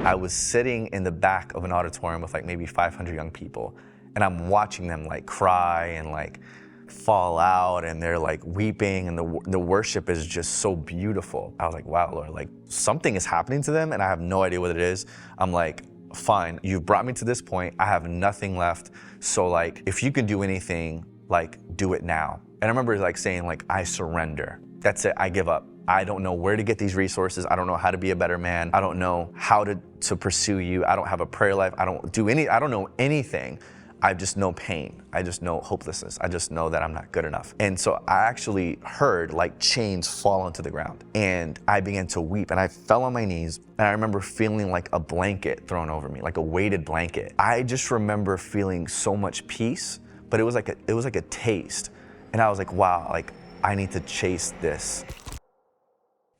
I was sitting in the back of an auditorium with like maybe 500 young people, and I'm watching them like cry and like fall out, and they're like weeping, and the worship is just so beautiful. I was like, wow, Lord, like something is happening to them and I have no idea what it is. I'm like, fine, you've brought me to this point. I have nothing left. So like, if you can do anything, like do it now. And I remember like saying like, I surrender. That's it, I give up. I don't know where to get these resources. I don't know how to be a better man. I don't know how to pursue you. I don't have a prayer life. I don't know anything. I just know pain. I just know hopelessness. I just know that I'm not good enough. And so I actually heard like chains fall onto the ground, and I began to weep, and I fell on my knees, and I remember feeling like a blanket thrown over me, like a weighted blanket. I just remember feeling so much peace, but it was like a taste. And I was like, wow, like I need to chase this.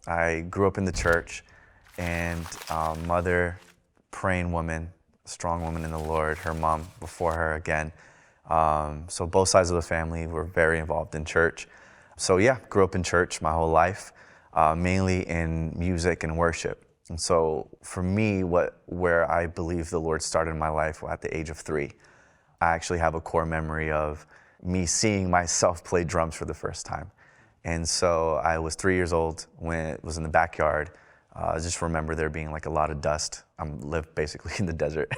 I grew up in the church, and mother, praying woman, strong woman in the Lord, her mom before her again. So both sides of the family were very involved in church. So yeah, grew up in church my whole life, mainly in music and worship. And so for me, where I believe the Lord started my life at the age of 3, I actually have a core memory of me seeing myself play drums for the first time. And so I was 3 years old when it was in the backyard. I just remember there being like a lot of dust. I lived basically in the desert.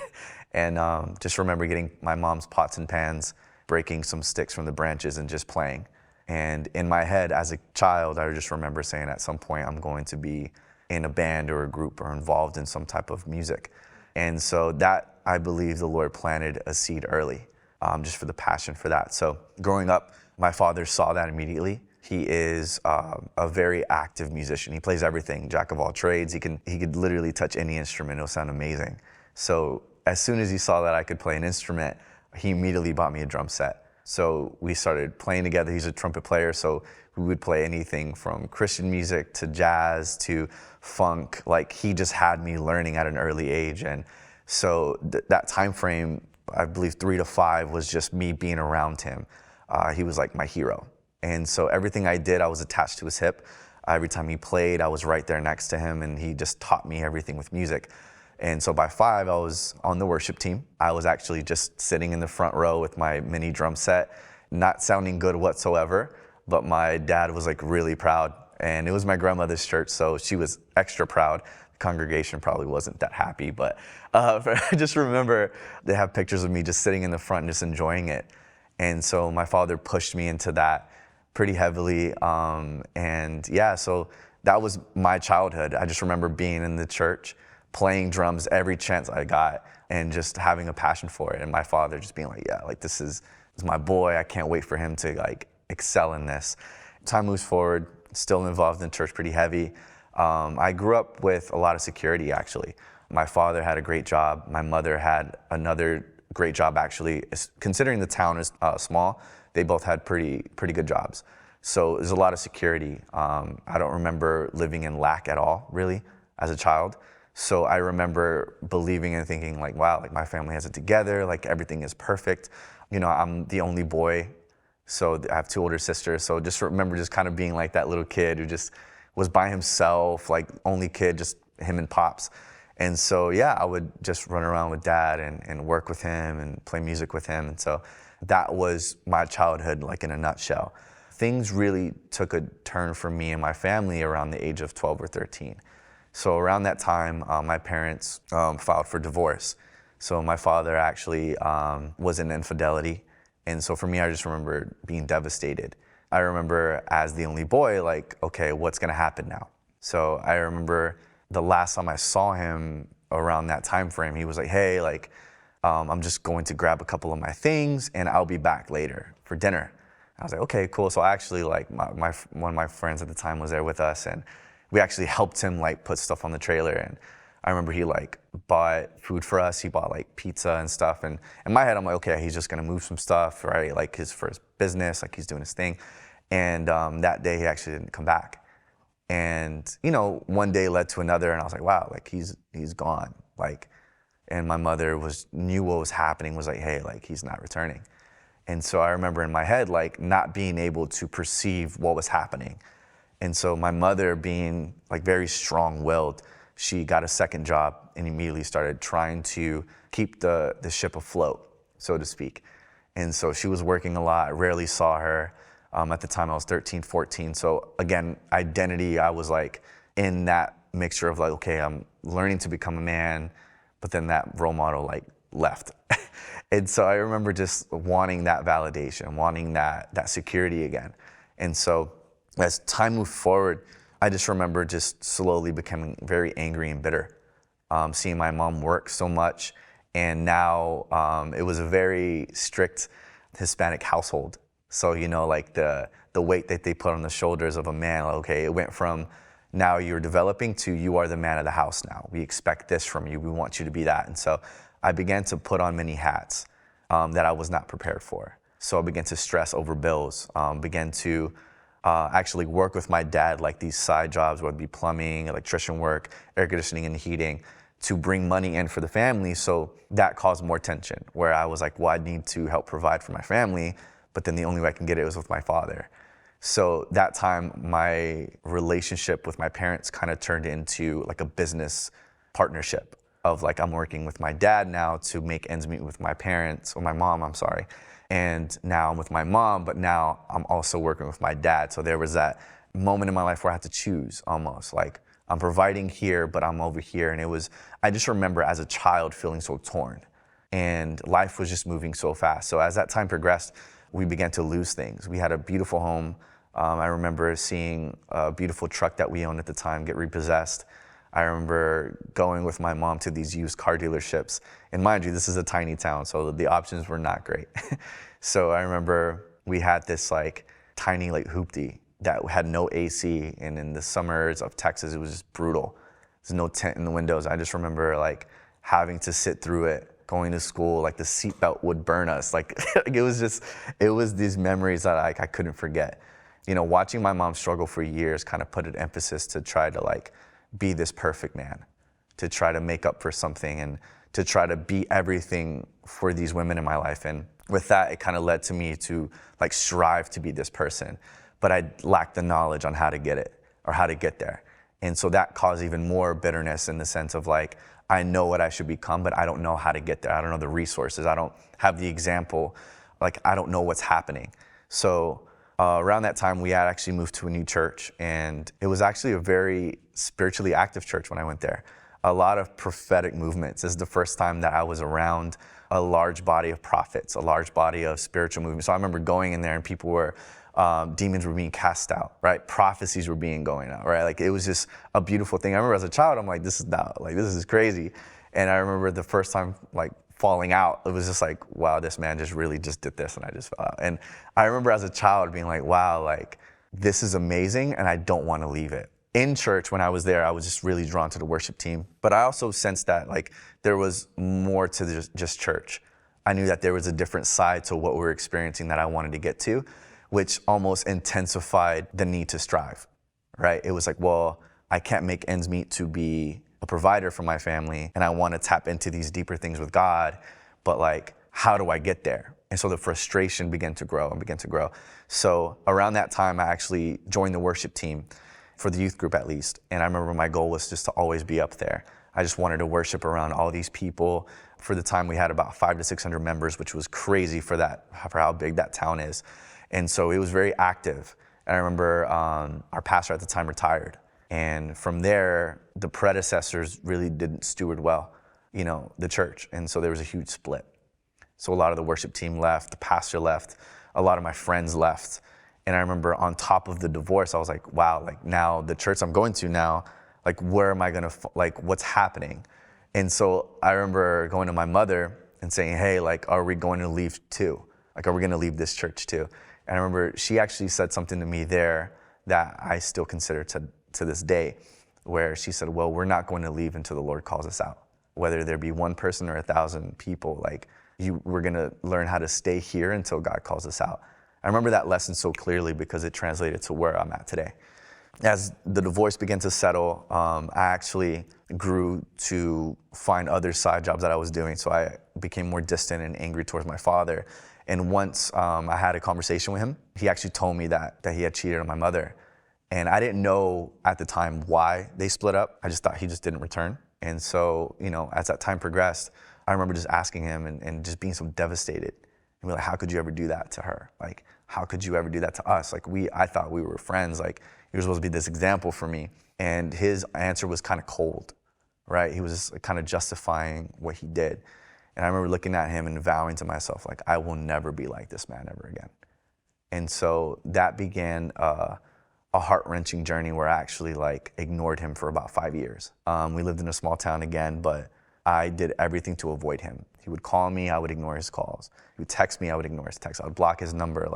And just remember getting my mom's pots and pans, breaking some sticks from the branches and just playing. And in my head as a child, I just remember saying at some point I'm going to be in a band or a group or involved in some type of music. And so that, I believe the Lord planted a seed early, just for the passion for that. So growing up, my father saw that immediately. He is a very active musician. He plays everything, jack of all trades. He could literally touch any instrument. It'll sound amazing. So as soon as he saw that I could play an instrument, he immediately bought me a drum set. So we started playing together. He's a trumpet player, so we would play anything from Christian music to jazz to funk. Like he just had me learning at an early age. And so that time frame, I believe 3 to 5, was just me being around him. He was like my hero. And so everything I did, I was attached to his hip. Every time he played, I was right there next to him, and he just taught me everything with music. And so by 5, I was on the worship team. I was actually just sitting in the front row with my mini drum set, not sounding good whatsoever, but my dad was like really proud. And it was my grandmother's church, so she was extra proud. The congregation probably wasn't that happy, but I just remember they have pictures of me just sitting in the front and just enjoying it. And so my father pushed me into that pretty heavily. And yeah, so that was my childhood. I just remember being in the church, playing drums every chance I got, and just having a passion for it. And my father just being like, yeah, like this is my boy. I can't wait for him to like excel in this. Time moves forward, still involved in church pretty heavy. I grew up with a lot of security, actually. My father had a great job. My mother had another great job, actually. Considering the town is small, they both had pretty good jobs. So there's a lot of security. I don't remember living in lack at all, really, as a child. So I remember believing and thinking like, wow, like my family has it together, like everything is perfect. You know, I'm the only boy, so I have 2 older sisters. So just remember just kind of being like that little kid who just was by himself, like only kid, just him and pops. And so, yeah, I would just run around with dad and work with him and play music with him. And so that was my childhood, like in a nutshell. Things really took a turn for me and my family around the age of 12 or 13. So around that time, my parents filed for divorce. So my father actually was in infidelity. And so for me, I just remember being devastated. I remember as the only boy, like, okay, what's gonna happen now? So I remember the last time I saw him around that time frame, he was like, hey, like, I'm just going to grab a couple of my things and I'll be back later for dinner. I was like, okay, cool. So I actually, like, one of my friends at the time was there with us, and we actually helped him like put stuff on the trailer. And I remember he like bought food for us. He bought like pizza and stuff. And in my head, I'm like, okay, he's just gonna move some stuff, right? Like for his business, like he's doing his thing. And that day he actually didn't come back. And, you know, one day led to another, and I was like, wow, like he's gone. Like, and my mother knew what was happening, was like, hey, like he's not returning. And so I remember in my head, like not being able to perceive what was happening. And so my mother being like very strong-willed, she got a second job and immediately started trying to keep the ship afloat, so to speak. And so she was working a lot. I rarely saw her. At the time I was 13, 14. So again, identity, I was like in that mixture of like, okay, I'm learning to become a man, but then that role model like left. And so I remember just wanting that validation, wanting that security again. And so as time moved forward, I just remember just slowly becoming very angry and bitter, seeing my mom work so much. And now it was a very strict Hispanic household. So, you know, like the weight that they put on the shoulders of a man, okay, it went from now you're developing to you are the man of the house now. We expect this from you. We want you to be that. And so I began to put on many hats that I was not prepared for. So I began to stress over bills, began to actually work with my dad, like these side jobs, whether it be plumbing, electrician work, air conditioning and heating, to bring money in for the family. So that caused more tension, where I was like, well, I need to help provide for my family, but then the only way I can get it was with my father. So that time, my relationship with my parents kind of turned into like a business partnership of like, I'm working with my dad now to make ends meet with my parents, or my mom, I'm sorry. And now I'm with my mom, but now I'm also working with my dad. So there was that moment in my life where I had to choose almost, like I'm providing here, but I'm over here. And I just remember as a child feeling so torn, and life was just moving so fast. So as that time progressed, we began to lose things. We had a beautiful home. I remember seeing a beautiful truck that we owned at the time get repossessed. I remember going with my mom to these used car dealerships. And mind you, this is a tiny town, so the options were not great. So I remember we had this like tiny like hoopty that had no AC, and in the summers of Texas, it was just brutal. There's no tent in the windows. I just remember like having to sit through it, going to school, like the seatbelt would burn us. Like it was these memories that I couldn't forget. You know, watching my mom struggle for years kind of put an emphasis to try to like be this perfect man, to try to make up for something and to try to be everything for these women in my life. And with that, it kind of led to me to like strive to be this person, but I lacked the knowledge on how to get it or how to get there. And so that caused even more bitterness in the sense of like, I know what I should become, but I don't know how to get there. I don't know the resources. I don't have the example. Like, I don't know what's happening. So around that time, we had actually moved to a new church, and it was actually a very spiritually active church when I went there. A lot of prophetic movements. This is the first time that I was around a large body of prophets, a large body of spiritual movements. So I remember going in there and people were, demons were being cast out, right? Prophecies were being going out, right? Like it was just a beautiful thing. I remember as a child, I'm like, this is crazy. And I remember the first time like falling out, it was just like, wow, this man just really just did this, and I just fell out. And I remember as a child being like, wow, like this is amazing, and I don't want to leave it. In church, when I was there, I was just really drawn to the worship team. But I also sensed that like there was more to just church. I knew that there was a different side to what we were experiencing that I wanted to get to, which almost intensified the need to strive, right? It was like, well, I can't make ends meet to be a provider for my family, and I want to tap into these deeper things with God, but like, how do I get there? And so the frustration began to grow and began to grow. So around that time, I actually joined the worship team for the youth group at least. And I remember my goal was just to always be up there. I just wanted to worship around all these people. For the time, we had about 500 to 600 members, which was crazy for how big that town is. And so it was very active. And I remember our pastor at the time retired. And from there, the predecessors really didn't steward well, you know, the church. And so there was a huge split. So a lot of the worship team left, the pastor left, a lot of my friends left. And I remember on top of the divorce, I was like, wow, like now the church I'm going to now, like where am I gonna, like what's happening? And so I remember going to my mother and saying, hey, like, are we going to leave too? Like, are we gonna leave this church too? And I remember she actually said something to me there that I still consider to this day, where she said, well, we're not going to leave until the Lord calls us out. Whether there be one person or 1,000 people, like we're gonna learn how to stay here until God calls us out. I remember that lesson so clearly because it translated to where I'm at today. As the divorce began to settle, I actually grew to find other side jobs that I was doing. So I became more distant and angry towards my father. And once I had a conversation with him, he actually told me that he had cheated on my mother. And I didn't know at the time why they split up. I just thought he just didn't return. And so, as that time progressed, I remember just asking him and just being so devastated. And be like, how could you ever do that to her? Like, how could you ever do that to us? Like, I thought we were friends. Like, you were supposed to be this example for me. And his answer was kind of cold, right? He was just kind of justifying what he did. And I remember looking at him and vowing to myself, like, I will never be like this man ever again. And so that began a heart-wrenching journey where I actually ignored him for about 5 years. We lived in a small town again, but I did everything to avoid him. He would call me, I would ignore his calls. He would text me, I would ignore his texts. I would block his number.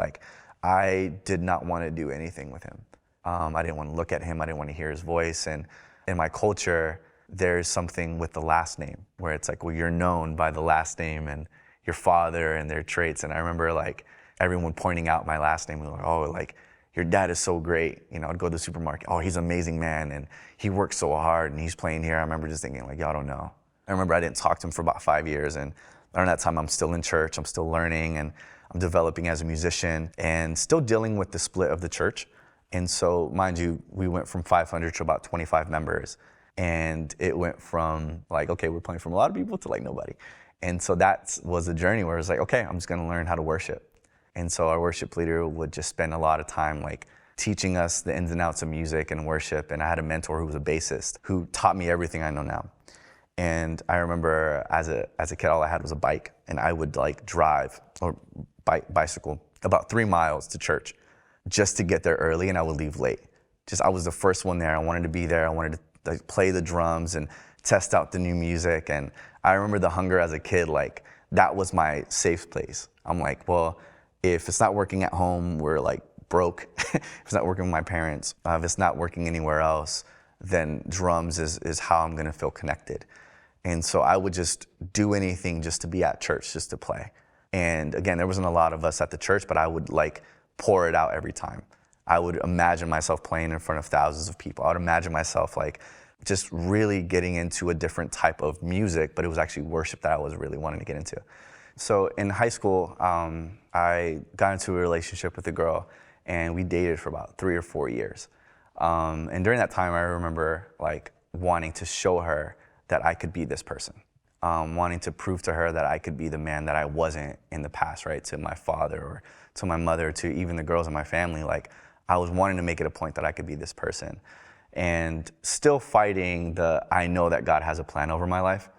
I did not want to do anything with him. I didn't want to look at him. I didn't want to hear his voice. And in my culture, there's something with the last name where it's like, well, you're known by the last name and your father and their traits. And I remember everyone pointing out my last name. Your dad is so great. I'd go to the supermarket. Oh, he's an amazing man. And he works so hard and he's playing here. I remember just thinking y'all don't know. I remember I didn't talk to him for about 5 years. And during that time, I'm still in church. I'm still learning and I'm developing as a musician and still dealing with the split of the church. And so, mind you, we went from 500 to about 25 members. And it went from okay, we're playing from a lot of people to nobody. And so that was a journey where it was okay, I'm just gonna learn how to worship. And so our worship leader would just spend a lot of time teaching us the ins and outs of music and worship. And I had a mentor who was a bassist who taught me everything I know now. And I remember as a kid, all I had was a bike, and I would drive or bicycle about 3 miles to church just to get there early, and I would leave late. I was the first one there. I wanted to be there. I wanted to play the drums and test out the new music. And I remember the hunger as a kid, that was my safe place. I'm well, if it's not working at home, we're broke. If it's not working with my parents, if it's not working anywhere else, then drums is how I'm gonna feel connected. And so I would just do anything just to be at church, just to play. And again, there wasn't a lot of us at the church, but I would pour it out every time. I would imagine myself playing in front of thousands of people. I would imagine myself just really getting into a different type of music, but it was actually worship that I was really wanting to get into. So in high school, I got into a relationship with a girl, and we dated for about 3 or 4 years. And during that time, I remember wanting to show her that I could be this person, wanting to prove to her that I could be the man that I wasn't in the past, right? To my father or to my mother, to even the girls in my family. I was wanting to make it a point that I could be this person. And still fighting I know that God has a plan over my life.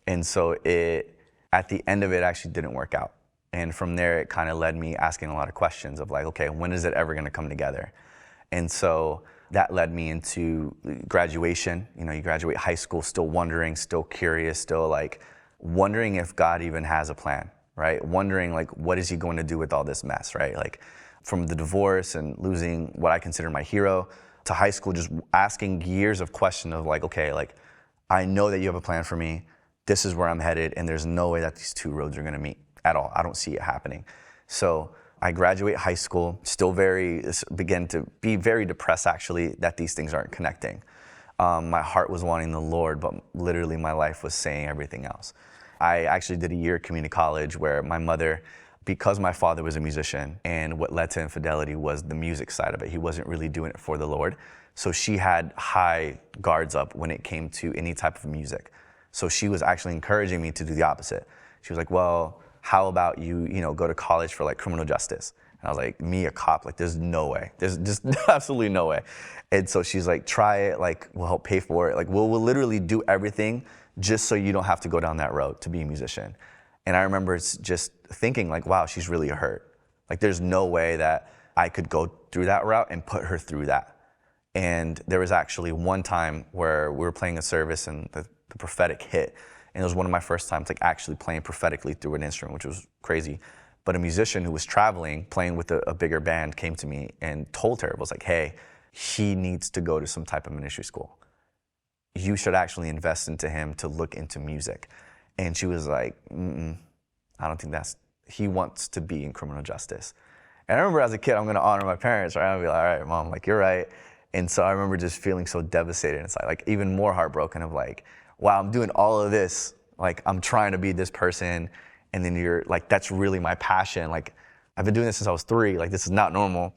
And so at the end of it actually didn't work out. And from there, it kind of led me asking a lot of questions of okay, when is it ever gonna come together? And so that led me into graduation. You graduate high school still wondering, still curious, still wondering if God even has a plan, right? Wondering what is he going to do with all this mess, right? From the divorce and losing what I consider my hero to high school, just asking years of questions of okay, I know that you have a plan for me. This is where I'm headed, and there's no way that these two roads are gonna meet at all. I don't see it happening. So I graduate high school, still begin to be very depressed actually that these things aren't connecting. My heart was wanting the Lord, but literally my life was saying everything else. I actually did a year at community college where my mother, because my father was a musician, and what led to infidelity was the music side of it. He wasn't really doing it for the Lord. So she had high guards up when it came to any type of music. So she was actually encouraging me to do the opposite. She was well, how about you go to college for criminal justice? And I was me, a cop, there's no way. There's just absolutely no way. And so she's try it, we'll help pay for it. We'll literally do everything just so you don't have to go down that road to be a musician. And I remember just thinking wow, she's really hurt. There's no way that I could go through that route and put her through that. And there was actually one time where we were playing a service and the prophetic hit. And it was one of my first times actually playing prophetically through an instrument, which was crazy. But a musician who was traveling, playing with a bigger band, came to me and told her, was hey, he needs to go to some type of ministry school. You should actually invest into him to look into music. And she was I don't think he wants to be in criminal justice. And I remember as a kid, I'm gonna honor my parents, right? I'll be all right, Mom, you're right. And so I remember just feeling so devastated inside, even more heartbroken of wow, I'm doing all of this. I'm trying to be this person. And then you're that's really my passion. I've been doing this since I was 3. This is not normal.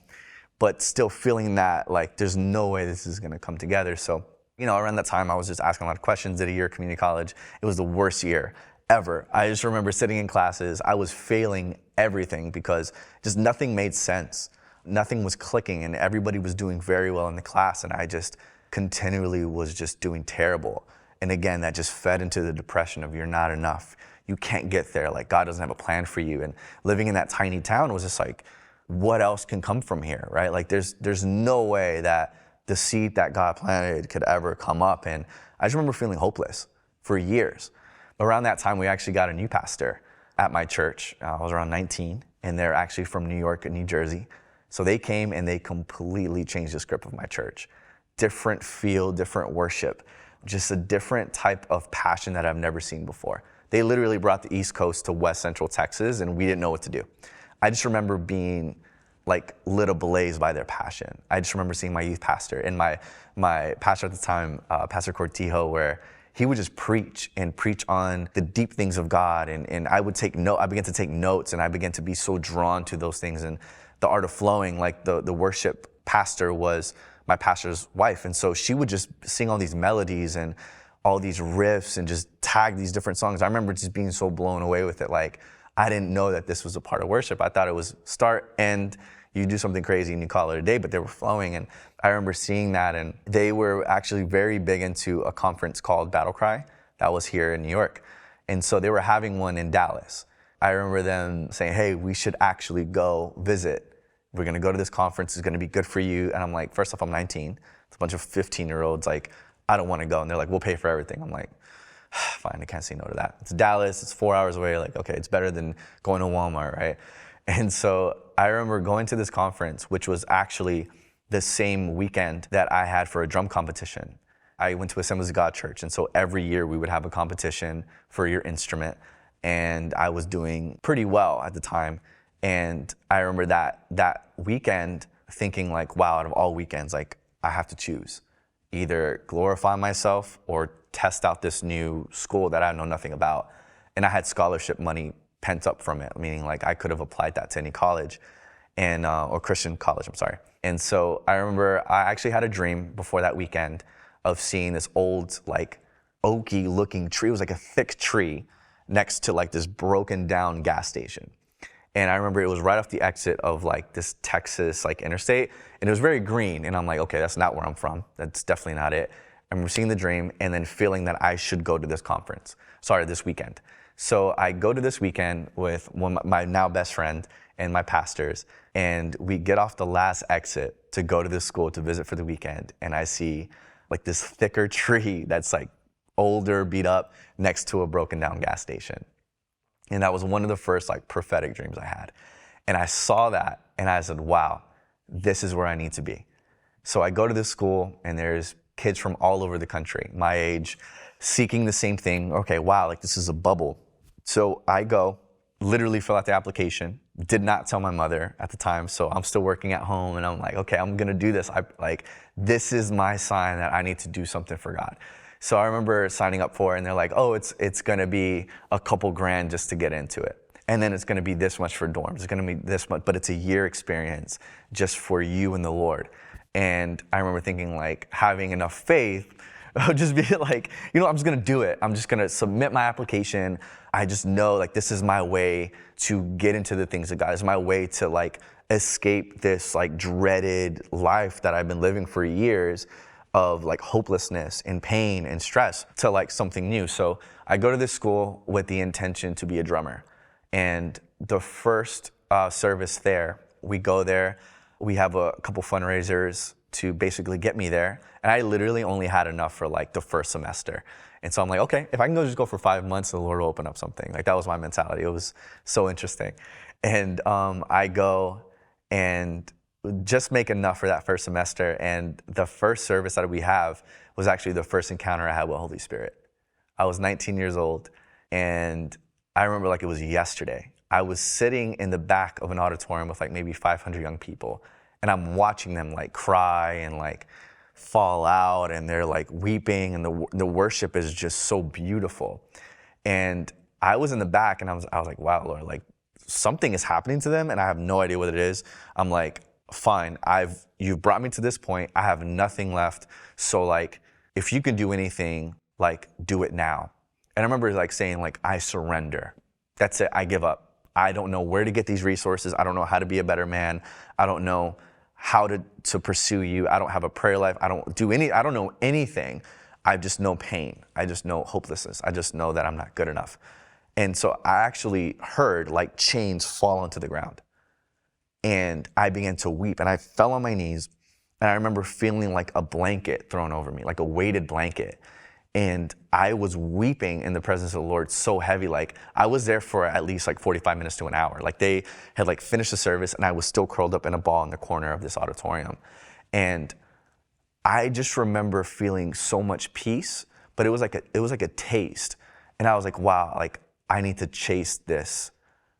but still feeling that like there's no way this is gonna come together. So, around that time I was just asking a lot of questions. Did a year of community college. It was the worst year ever. I just remember sitting in classes, I was failing everything because just nothing made sense. Nothing was clicking and everybody was doing very well in the class, and I just continually was just doing terrible. And again, that just fed into the depression of you're not enough. You can't get there. Like God doesn't have a plan for you. And living in that tiny town was just like, what else can come from here, right? Like there's no way that the seed that God planted could ever come up. And I just remember feeling hopeless for years. Around that time, we actually got a new pastor at my church. I was around 19, and they're actually from New York and New Jersey. So they came and they completely changed the script of my church. Different feel, different worship, just a different type of passion that I've never seen before. They literally brought the East Coast to West Central Texas, and we didn't know what to do. I just remember being like lit ablaze by their passion. I just remember seeing my youth pastor and my pastor at the time, Pastor Cortijo, where he would just preach on the deep things of God. And I began to take notes, and I began to be so drawn to those things. And the art of flowing, like the worship pastor was my pastor's wife. And so she would just sing all these melodies and all these riffs and just tag these different songs. I remember just being so blown away with it. Like, I didn't know that this was a part of worship. I thought it was start, end, you do something crazy and you call it a day, but they were flowing. And I remember seeing that, and they were actually very big into a conference called Battle Cry that was here in New York. And so they were having one in Dallas. I remember them saying, hey, we should actually go visit. We're gonna go to this conference, it's gonna be good for you. And I'm like, first off, I'm 19. It's a bunch of 15-year-olds, like, I don't wanna go. And they're like, we'll pay for everything. I'm like, fine, I can't say no to that. It's Dallas, it's 4 hours away. Like, okay, it's better than going to Walmart, right? And so I remember going to this conference, which was actually the same weekend that I had for a drum competition. I went to Assemblies of God Church, and so every year we would have a competition for your instrument, and I was doing pretty well at the time. And I remember that weekend thinking like, wow, out of all weekends, like I have to choose. Either glorify myself or test out this new school that I know nothing about. And I had scholarship money pent up from it, meaning like I could have applied that to any college and or Christian college, I'm sorry. And so I remember I actually had a dream before that weekend of seeing this old like oaky looking tree. It was like a thick tree next to like this broken down gas station. And I remember it was right off the exit of like this Texas like interstate, and it was very green. And I'm like, okay, that's not where I'm from. That's definitely not it. I remember seeing the dream and then feeling that I should go to this weekend. So I go to this weekend with my now best friend and my pastors, and we get off the last exit to go to this school to visit for the weekend. And I see like this thicker tree that's like older, beat up, next to a broken down gas station. And that was one of the first like prophetic dreams I had. And I saw that and I said, wow, this is where I need to be. So I go to this school, and there's kids from all over the country, my age, seeking the same thing. Okay, wow, like this is a bubble. So I go, literally fill out the application, did not tell my mother at the time. So I'm still working at home, and I'm like, okay, I'm gonna do this. This is my sign that I need to do something for God. So I remember signing up for it, and they're like, oh, it's gonna be a couple grand just to get into it. And then it's gonna be this much for dorms. It's gonna be this much, but it's a year experience just for you and the Lord. And I remember thinking like having enough faith, just be like, I'm just gonna do it. I'm just gonna submit my application. I just know like this is my way to get into the things of God. It's my way to like escape this like dreaded life that I've been living for years of like hopelessness and pain and stress to like something new. So I go to this school with the intention to be a drummer. And the first service there, we go there, we have a couple fundraisers to basically get me there. And I literally only had enough for like the first semester. And so I'm like, okay, if I can just go for 5 months, the Lord will open up something. Like that was my mentality. It was so interesting. And I go and just make enough for that first semester. And the first service that we have was actually the first encounter I had with Holy Spirit. I was 19 years old, and I remember like it was yesterday. I was sitting in the back of an auditorium with like maybe 500 young people, and I'm watching them like cry and like fall out, and they're like weeping, and the worship is just so beautiful. And I was in the back, and I was like, wow, Lord, like something is happening to them, and I have no idea what it is. I'm like, fine, you've brought me to this point. I have nothing left. So like, if you can do anything, like, do it now. And I remember like saying like, I surrender. That's it. I give up. I don't know where to get these resources. I don't know how to be a better man. I don't know how to pursue you. I don't have a prayer life. I don't know anything. I just know pain. I just know hopelessness. I just know that I'm not good enough. And so I actually heard like chains fall onto the ground. And I began to weep, and I fell on my knees, and I remember feeling like a blanket thrown over me, like a weighted blanket. And I was weeping in the presence of the Lord so heavy. Like I was there for at least like 45 minutes to an hour. Like they had like finished the service, and I was still curled up in a ball in the corner of this auditorium. And I just remember feeling so much peace, but it was like a taste. And I was like, wow, like I need to chase this.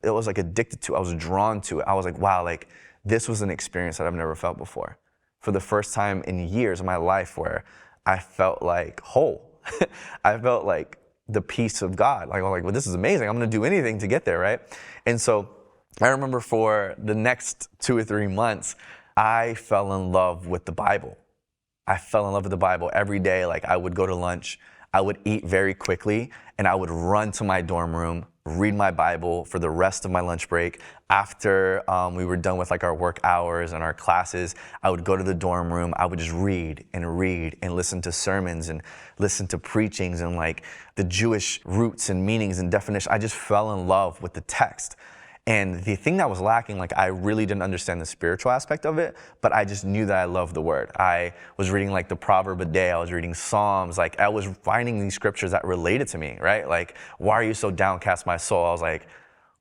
It was like addicted to it. I was drawn to it. I was like, wow, like this was an experience that I've never felt before. For the first time in years of my life where I felt like whole. I felt like the peace of God. Like, I'm like, well, this is amazing. I'm going to do anything to get there, right? And so I remember for the next 2 or 3 months, I fell in love with the Bible. I fell in love with the Bible every day. Like I would go to lunch, I would eat very quickly, and I would run to my dorm room, read my Bible for the rest of my lunch break. After we were done with like our work hours and our classes, I would go to the dorm room. I would just read and listen to sermons and listen to preachings and like the Jewish roots and meanings and definitions. I just fell in love with the text. And the thing that was lacking, like I really didn't understand the spiritual aspect of it, but I just knew that I loved the word. I was reading like the proverb a day. I was reading Psalms. Like I was finding these scriptures that related to me, right? Like, why are you so downcast, my soul? I was like,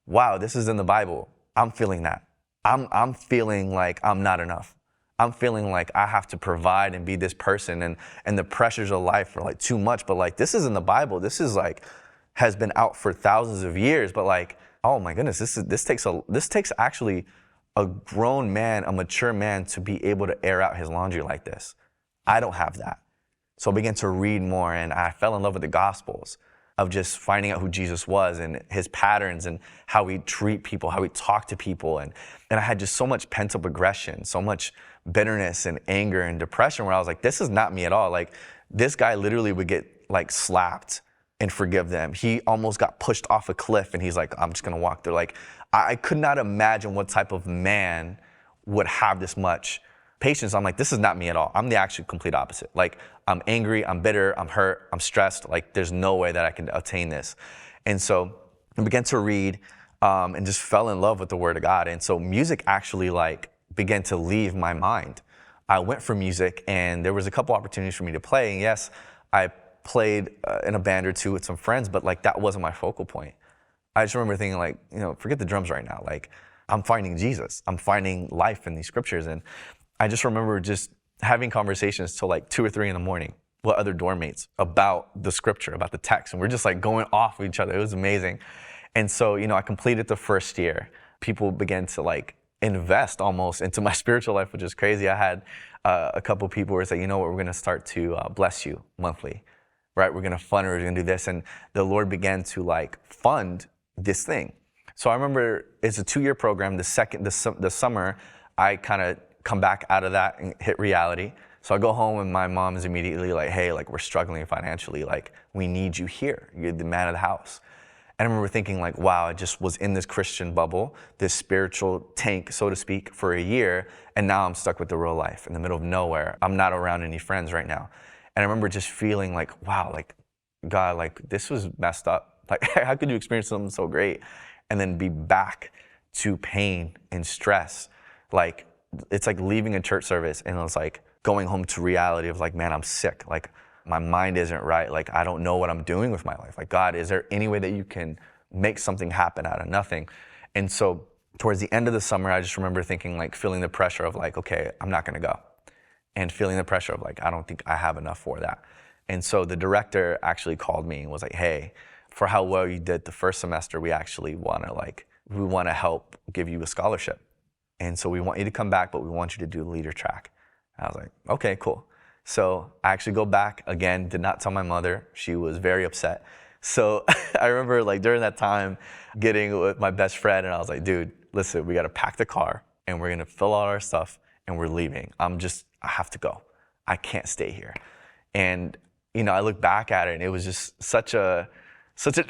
wow, this is in the Bible. I'm feeling that. I'm feeling like I'm not enough. I'm feeling like I have to provide and be this person, and the pressures of life are like too much. But like, this is in the Bible. This is like, has been out for thousands of years, but like, oh my goodness, this takes actually a grown man, a mature man, to be able to air out his laundry like this. I don't have that. So I began to read more, and I fell in love with the Gospels, of just finding out who Jesus was and his patterns and how he treat people, how he talk to people. And I had just so much pent-up aggression, so much bitterness and anger and depression, where I was like, this is not me at all. Like, this guy literally would get like slapped and forgive them. He almost got pushed off a cliff, and he's like, I'm just gonna walk through. Like, I could not imagine what type of man would have this much patience. I'm like, this is not me at all. I'm the actual complete opposite. Like, I'm angry, I'm bitter, I'm hurt, I'm stressed. Like, there's no way that I can attain this. And so I began to read and just fell in love with the Word of God. And so music actually like began to leave my mind. I went for music, and there was a couple opportunities for me to play. And yes, I played in a band or two with some friends, but like that wasn't my focal point. I just remember thinking like, forget the drums right now. Like, I'm finding Jesus. I'm finding life in these scriptures. And I just remember just having conversations till like 2 or 3 in the morning with other dorm mates about the scripture, about the text. And we're just like going off of each other. It was amazing. And so, I completed the first year. People began to like invest almost into my spiritual life, which is crazy. I had a couple people who were saying, we're going to start to bless you monthly. Right, we're gonna fund it, we're gonna do this. And the Lord began to like fund this thing. So I remember it's a 2-year program. The summer, I kind of come back out of that and hit reality. So I go home, and my mom is immediately like, hey, like, we're struggling financially. Like, we need you here. You're the man of the house. And I remember thinking like, wow, I just was in this Christian bubble, this spiritual tank, so to speak, for a year. And now I'm stuck with the real life in the middle of nowhere. I'm not around any friends right now. And I remember just feeling like, wow, like, God, like, this was messed up. Like, how could you experience something so great and then be back to pain and stress? Like, it's like leaving a church service, and it's like going home to reality of like, man, I'm sick. Like, my mind isn't right. Like, I don't know what I'm doing with my life. Like, God, is there any way that you can make something happen out of nothing? And so towards the end of the summer, I just remember thinking, like, feeling the pressure of like, okay, I'm not gonna go. And feeling the pressure of like, I don't think I have enough for that. And so the director actually called me and was like, hey, for how well you did the first semester, we actually want to help give you a scholarship. And so we want you to come back, but we want you to do the leader track. And I was like, okay, cool. So I actually go back again, did not tell my mother. She was very upset. So I remember like during that time getting with my best friend, and I was like, dude, listen, we got to pack the car. and we're gonna fill out our stuff and we're leaving. I have to go. I can't stay here. And, I look back at it and it was just such an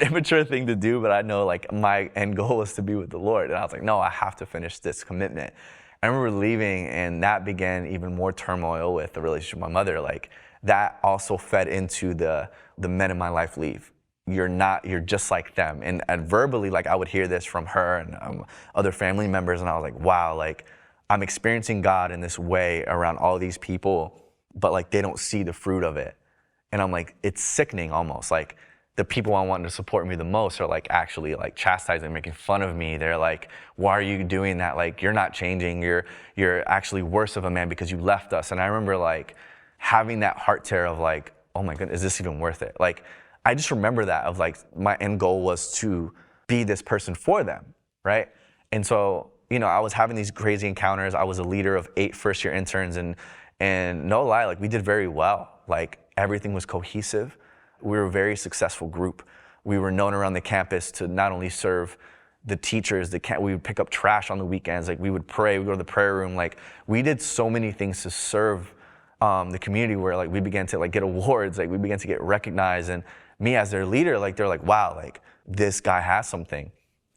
immature thing to do, but I know like my end goal was to be with the Lord. And I was like, no, I have to finish this commitment. I remember leaving, and that began even more turmoil with the relationship with my mother. Like, that also fed into the men in my life leave. You're just like them. And verbally, like, I would hear this from her and other family members, and I was like, wow, like, I'm experiencing God in this way around all these people, but like, they don't see the fruit of it. And I'm like, it's sickening almost. Like, the people I wanted to support me the most are like actually like chastising, making fun of me. They're like, why are you doing that? Like, you're not changing. You're actually worse of a man because you left us. And I remember like having that heart tear of like, oh my goodness, is this even worth it? Like, I just remember that of like, my end goal was to be this person for them, right? And so, I was having these crazy encounters. I was a leader of 8 first-year interns, and no lie, like, we did very well. Like, everything was cohesive. We were a very successful group. We were known around the campus to not only serve the teachers, we would pick up trash on the weekends. Like, we would pray, we'd go to the prayer room. Like, we did so many things to serve the community, where like we began to like get awards, like we began to get recognized. And me as their leader, like, they're like, wow, like, this guy has something.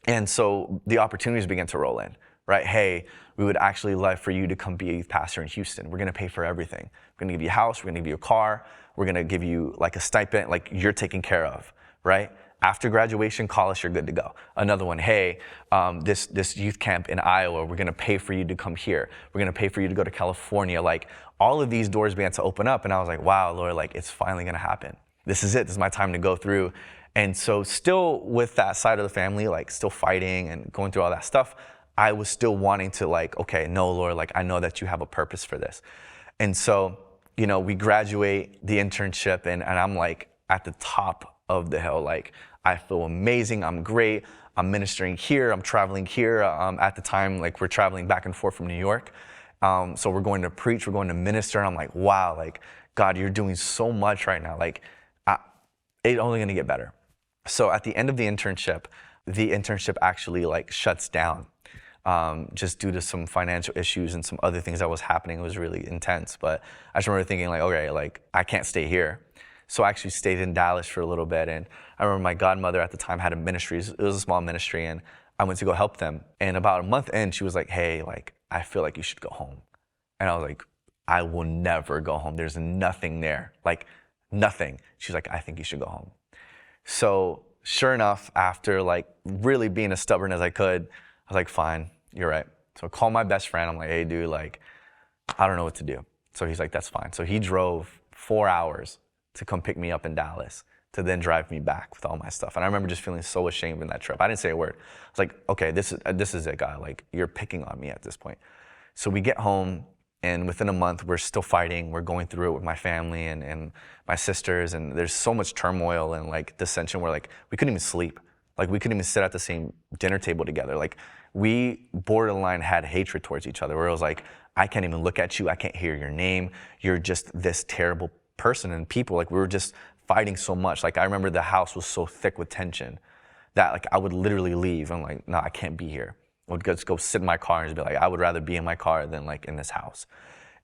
And so the opportunities began to roll in, right? Hey, we would actually love for you to come be a youth pastor in Houston. We're gonna pay for everything. We're gonna give you a house, we're gonna give you a car, we're gonna give you like a stipend, like, you're taken care of, right? After graduation, college, you're good to go. Another one, hey, this youth camp in Iowa, we're gonna pay for you to come here. We're gonna pay for you to go to California. Like, all of these doors began to open up, and I was like, wow, Lord, like, it's finally gonna happen. This is it, this is my time to go through. And so still with that side of the family, like, still fighting and going through all that stuff, I was still wanting to like, okay, no, Lord, like, I know that you have a purpose for this. And so, we graduate the internship, and I'm like at the top of the hill. Like, I feel amazing, I'm great, I'm ministering here, I'm traveling here. At the time, like, we're traveling back and forth from New York. So we're going to preach, we're going to minister, and I'm like, wow, like, God, you're doing so much right now. Like, it's only gonna get better. So at the end of the internship actually like shuts down. Just due to some financial issues and some other things that was happening. It was really intense. But I just remember thinking like, okay, like, I can't stay here. So I actually stayed in Dallas for a little bit. And I remember my godmother at the time had a ministry. It was a small ministry, and I went to go help them. And about a month in, she was like, hey, like, I feel like you should go home. And I was like, I will never go home. There's nothing there, like, nothing. She's like, I think you should go home. So sure enough, after like really being as stubborn as I could, I was like, fine, you're right. So I called my best friend. I'm like, hey, dude, like, I don't know what to do. So he's like, that's fine. So he drove 4 hours to come pick me up in Dallas to then drive me back with all my stuff. And I remember just feeling so ashamed in that trip. I didn't say a word. I was like, okay, this is it, God. Like, you're picking on me at this point. So we get home, and within a month, we're still fighting. We're going through it with my family and my sisters, and there's so much turmoil and like dissension where like we couldn't even sleep. Like, we couldn't even sit at the same dinner table together. Like, we borderline had hatred towards each other, where it was like, I can't even look at you. I can't hear your name. You're just this terrible person. And people, like, we were just fighting so much. Like, I remember the house was so thick with tension that like I would literally leave. I'm like, no, I can't be here. I would just go sit in my car and just be like, I would rather be in my car than like in this house.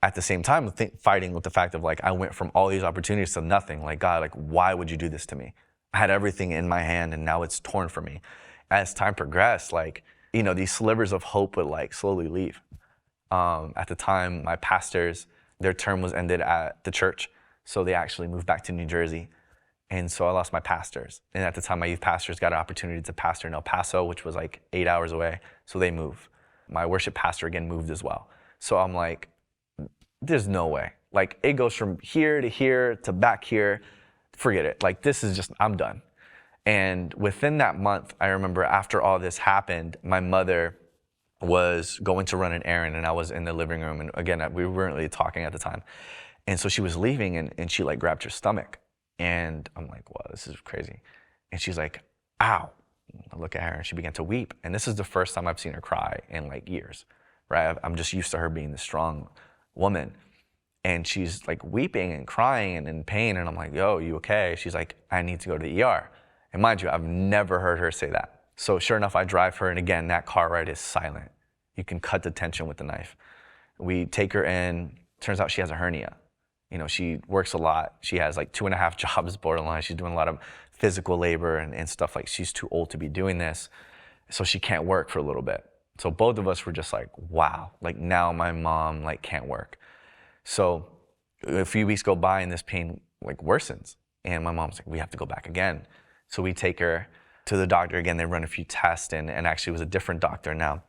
At the same time, fighting with the fact of like, I went from all these opportunities to nothing. Like, God, like, why would you do this to me? I had everything in my hand, and now it's torn from me. As time progressed, like, these slivers of hope would like slowly leave. At the time, my pastors, their term was ended at the church. So they actually moved back to New Jersey. And so I lost my pastors. And at the time, my youth pastors got an opportunity to pastor in El Paso, which was like 8 hours away. So they moved. My worship pastor again moved as well. So I'm like, there's no way. Like, it goes from here to back here. Forget it. Like, this is just, I'm done. And within that month, I remember after all this happened, my mother was going to run an errand, and I was in the living room. And again, we weren't really talking at the time. And so she was leaving, and she like grabbed her stomach. And I'm like, wow, this is crazy. And she's like, ow. I look at her, and she began to weep. And this is the first time I've seen her cry in like years, right? I'm just used to her being the strong woman. And she's like weeping and crying and in pain. And I'm like, yo, you okay? She's like, I need to go to the ER. And mind you, I've never heard her say that. So sure enough, I drive her. And again, that car ride is silent. You can cut the tension with the knife. We take her in. Turns out she has a hernia. She works a lot. She has like 2.5 jobs borderline. She's doing a lot of physical labor and stuff. Like, she's too old to be doing this. So she can't work for a little bit. So both of us were just like, wow, like now my mom like can't work. So a few weeks go by and this pain like worsens. And my mom's like, we have to go back again. So we take her to the doctor again. They run a few tests and actually it was a different doctor now.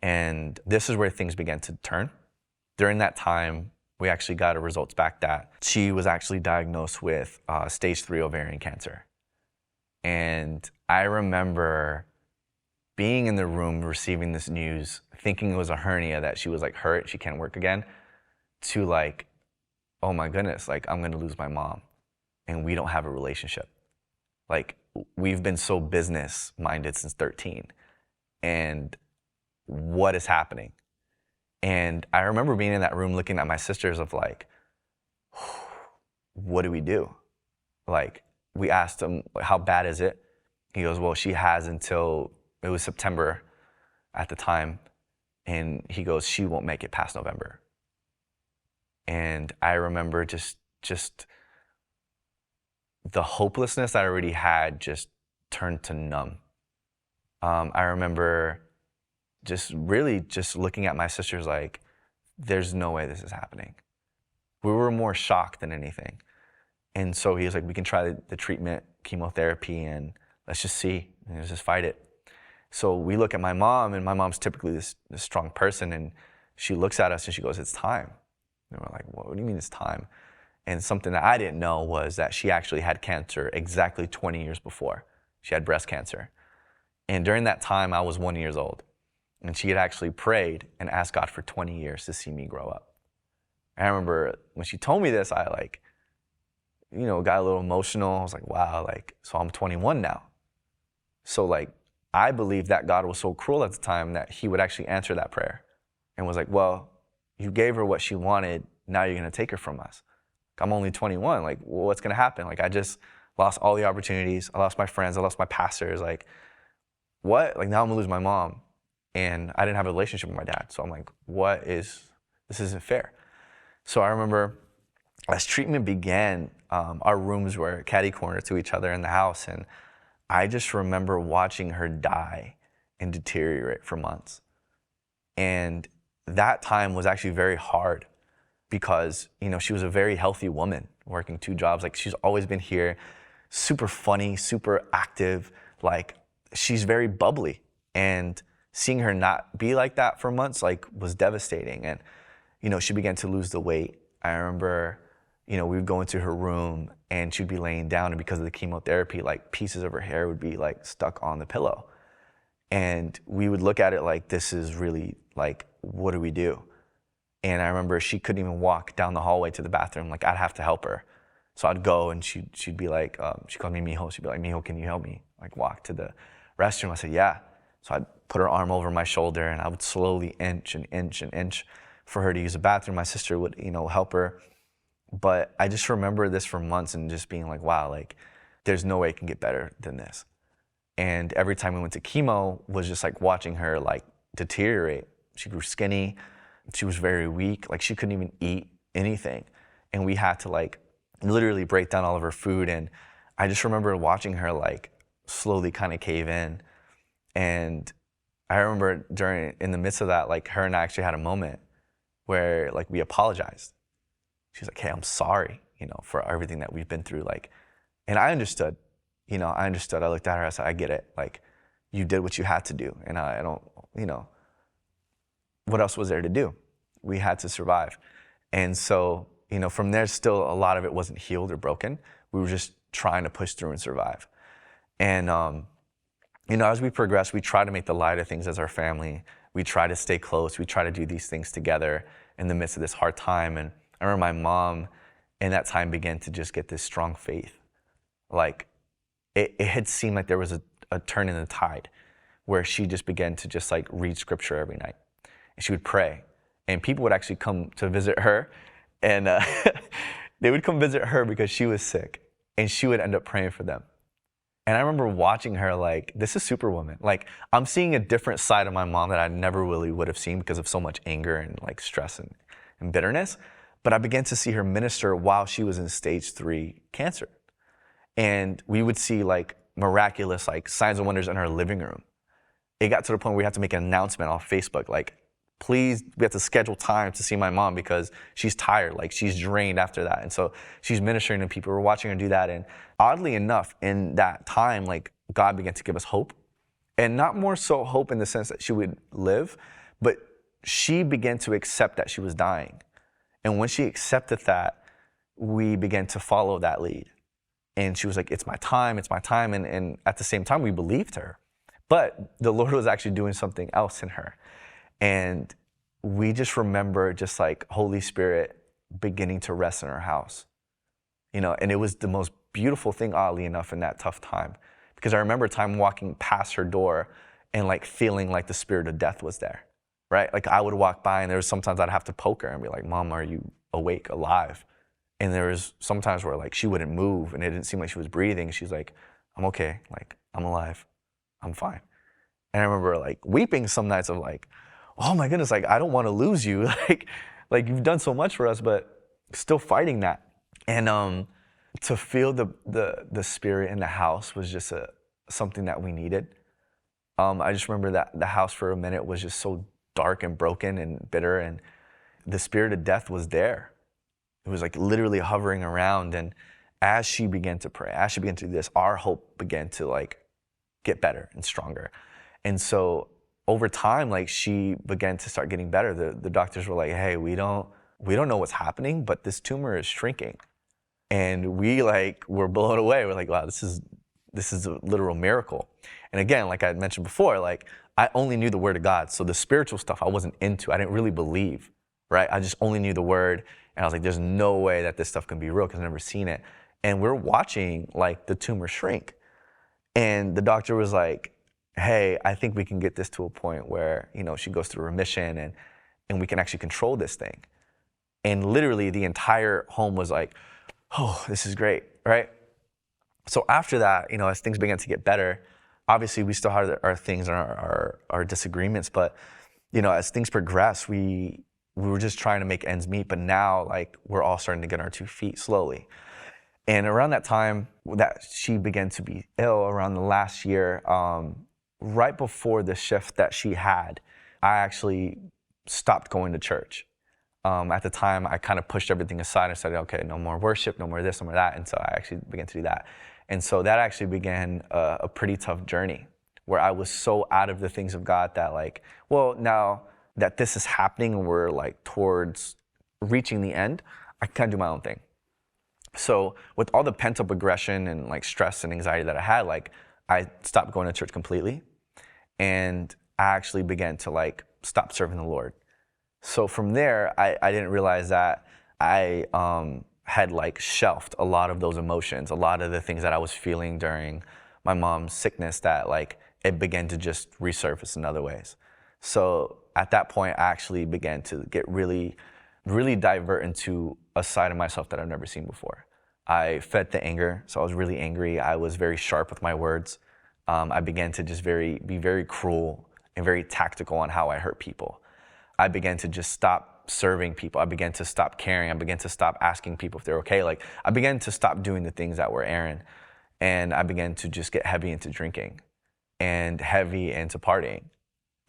And this is where things began to turn. During that time, we actually got a results back that she was actually diagnosed with stage 3 ovarian cancer. And I remember being in the room receiving this news, thinking it was a hernia, that she was like hurt, she can't work again, to like, oh my goodness, like I'm gonna lose my mom and we don't have a relationship. Like, we've been so business minded since 13 and what is happening? And I remember being in that room looking at my sisters of like, what do we do? Like, we asked him, how bad is it? He goes, well, she has until, it was September at the time. And he goes, she won't make it past November. And I remember just the hopelessness I already had just turned to numb. I remember just really just looking at my sisters like, there's no way this is happening. We were more shocked than anything. And so he was like, we can try the treatment, chemotherapy, and let's just see, and let's just fight it. So we look at my mom, and my mom's typically this strong person, and she looks at us and she goes, it's time. And we're like, what do you mean it's time? And something that I didn't know was that she actually had cancer exactly 20 years before. She had breast cancer. And during that time, I was 1 year old. And she had actually prayed and asked God for 20 years to see me grow up. And I remember when she told me this, I got a little emotional. I was like, wow, like, so I'm 21 now. So like, I believed that God was so cruel at the time that he would actually answer that prayer and was like, well, you gave her what she wanted. Now you're going to take her from us. I'm only 21. Like, what's going to happen? Like, I just lost all the opportunities. I lost my friends. I lost my pastors. Like, what? Like, now I'm going to lose my mom. And I didn't have a relationship with my dad. So I'm like, this isn't fair. So I remember as treatment began, our rooms were catty corner to each other in the house. And I just remember watching her die and deteriorate for months. And that time was actually very hard because, she was a very healthy woman working 2 jobs. Like, she's always been here, super funny, super active. Like, she's very bubbly. And seeing her not be like that for months, like, was devastating. And, she began to lose the weight. I remember, we would go into her room and she'd be laying down, and because of the chemotherapy, like, pieces of her hair would be like stuck on the pillow. And we would look at it like, this is really like, what do we do? And I remember she couldn't even walk down the hallway to the bathroom. Like, I'd have to help her. So I'd go and she'd be like, she called me Mijo. She'd be like, Mijo, can you help me? Like, walk to the restroom. I said, yeah. So I'd put her arm over my shoulder and I would slowly inch and inch and inch for her to use the bathroom. My sister would, help her. But I just remember this for months and just being like, wow, like, there's no way it can get better than this. And every time we went to chemo was just like watching her like deteriorate. She grew skinny. She was very weak. Like, she couldn't even eat anything. And we had to like literally break down all of her food. And I just remember watching her like slowly kind of cave in. And I remember in the midst of that, like, her and I actually had a moment where like we apologized. She's like, hey, I'm sorry, for everything that we've been through. Like, and I understood, I looked at her, I said, I get it. Like, you did what you had to do. And I don't, what else was there to do? We had to survive. And so, from there, still a lot of it wasn't healed or broken. We were just trying to push through and survive. And, as we progress, we try to make the light of things as our family. We try to stay close. We try to do these things together in the midst of this hard time. And I remember my mom in that time began to just get this strong faith. Like, it had seemed like there was a turn in the tide where she just began to just like read scripture every night. And she would pray. And people would actually come to visit her. And they would come visit her because she was sick. And she would end up praying for them. And I remember watching her like, this is Superwoman. Like, I'm seeing a different side of my mom that I never really would have seen because of so much anger and like stress and bitterness. But I began to see her minister while she was in stage 3 cancer. And we would see like miraculous like signs and wonders in her living room. It got to the point where we had to make an announcement on Facebook, like, please, we have to schedule time to see my mom because she's tired, like she's drained after that. And so she's ministering to people. We're watching her do that. And oddly enough, in that time, like God began to give us hope. And not more so hope in the sense that she would live, but she began to accept that she was dying. And when she accepted that, we began to follow that lead. And she was like, it's my time, it's my time. And at the same time, we believed her. But the Lord was actually doing something else in her. And we just remember just like Holy Spirit beginning to rest in our house, you know, and it was the most beautiful thing, oddly enough, in that tough time. Because I remember a time walking past her door and like feeling like the spirit of death was there, right? Like I would walk by and there was sometimes I'd have to poke her and be like, Mom, are you awake, alive? And there was sometimes where like she wouldn't move and it didn't seem like she was breathing. She's like, I'm okay, like I'm alive, I'm fine. And I remember like weeping some nights of like, oh my goodness, like I don't want to lose you. like you've done so much for us, but still fighting that. And to feel the spirit in the house was just something that we needed. I just remember that the house for a minute was just so dark and broken and bitter, and the spirit of death was there. It was like literally hovering around. And as she began to pray, as she began to do this, our hope began to like get better and stronger. And so over time, like she began to start getting better. The doctors were like, hey, we don't know what's happening, but this tumor is shrinking. And we like were blown away. We're like, wow, this is a literal miracle. And again, like I had mentioned before, like I only knew the word of God. So the spiritual stuff I wasn't into. I didn't really believe, right? I just only knew the word. And I was like, there's no way that this stuff can be real because I've never seen it. And we're watching like the tumor shrink. And the doctor was like, hey, I think we can get this to a point where, you know, she goes through remission and we can actually control this thing. And literally the entire home was like, oh, this is great, right? So after that, you know, as things began to get better, obviously we still had our things and our disagreements, but, you know, as things progressed, we were just trying to make ends meet, but now like we're all starting to get on our 2 feet slowly. And around that time that she began to be ill, around the last year, right before the shift that she had, I actually stopped going to church. At the time, I kind of pushed everything aside and said, okay, no more worship, no more this, no more that. And so I actually began to do that. And so that actually began a pretty tough journey where I was so out of the things of God that like, well, now that this is happening and we're like towards reaching the end, I can kind of do my own thing. So with all the pent up aggression and like stress and anxiety that I had, like I stopped going to church completely, and I actually began to like stop serving the Lord. So from there, I didn't realize that I had like shelved a lot of those emotions, a lot of the things that I was feeling during my mom's sickness, that like it began to just resurface in other ways. So at that point, I actually began to get really, really divert into a side of myself that I've never seen before. I fed the anger, so I was really angry. I was very sharp with my words. I began to just be very cruel and very tactical on how I hurt people. I began to just stop serving people. I began to stop caring. I began to stop asking people if they're okay. Like I began to stop doing the things that were errand, and I began to just get heavy into drinking and heavy into partying.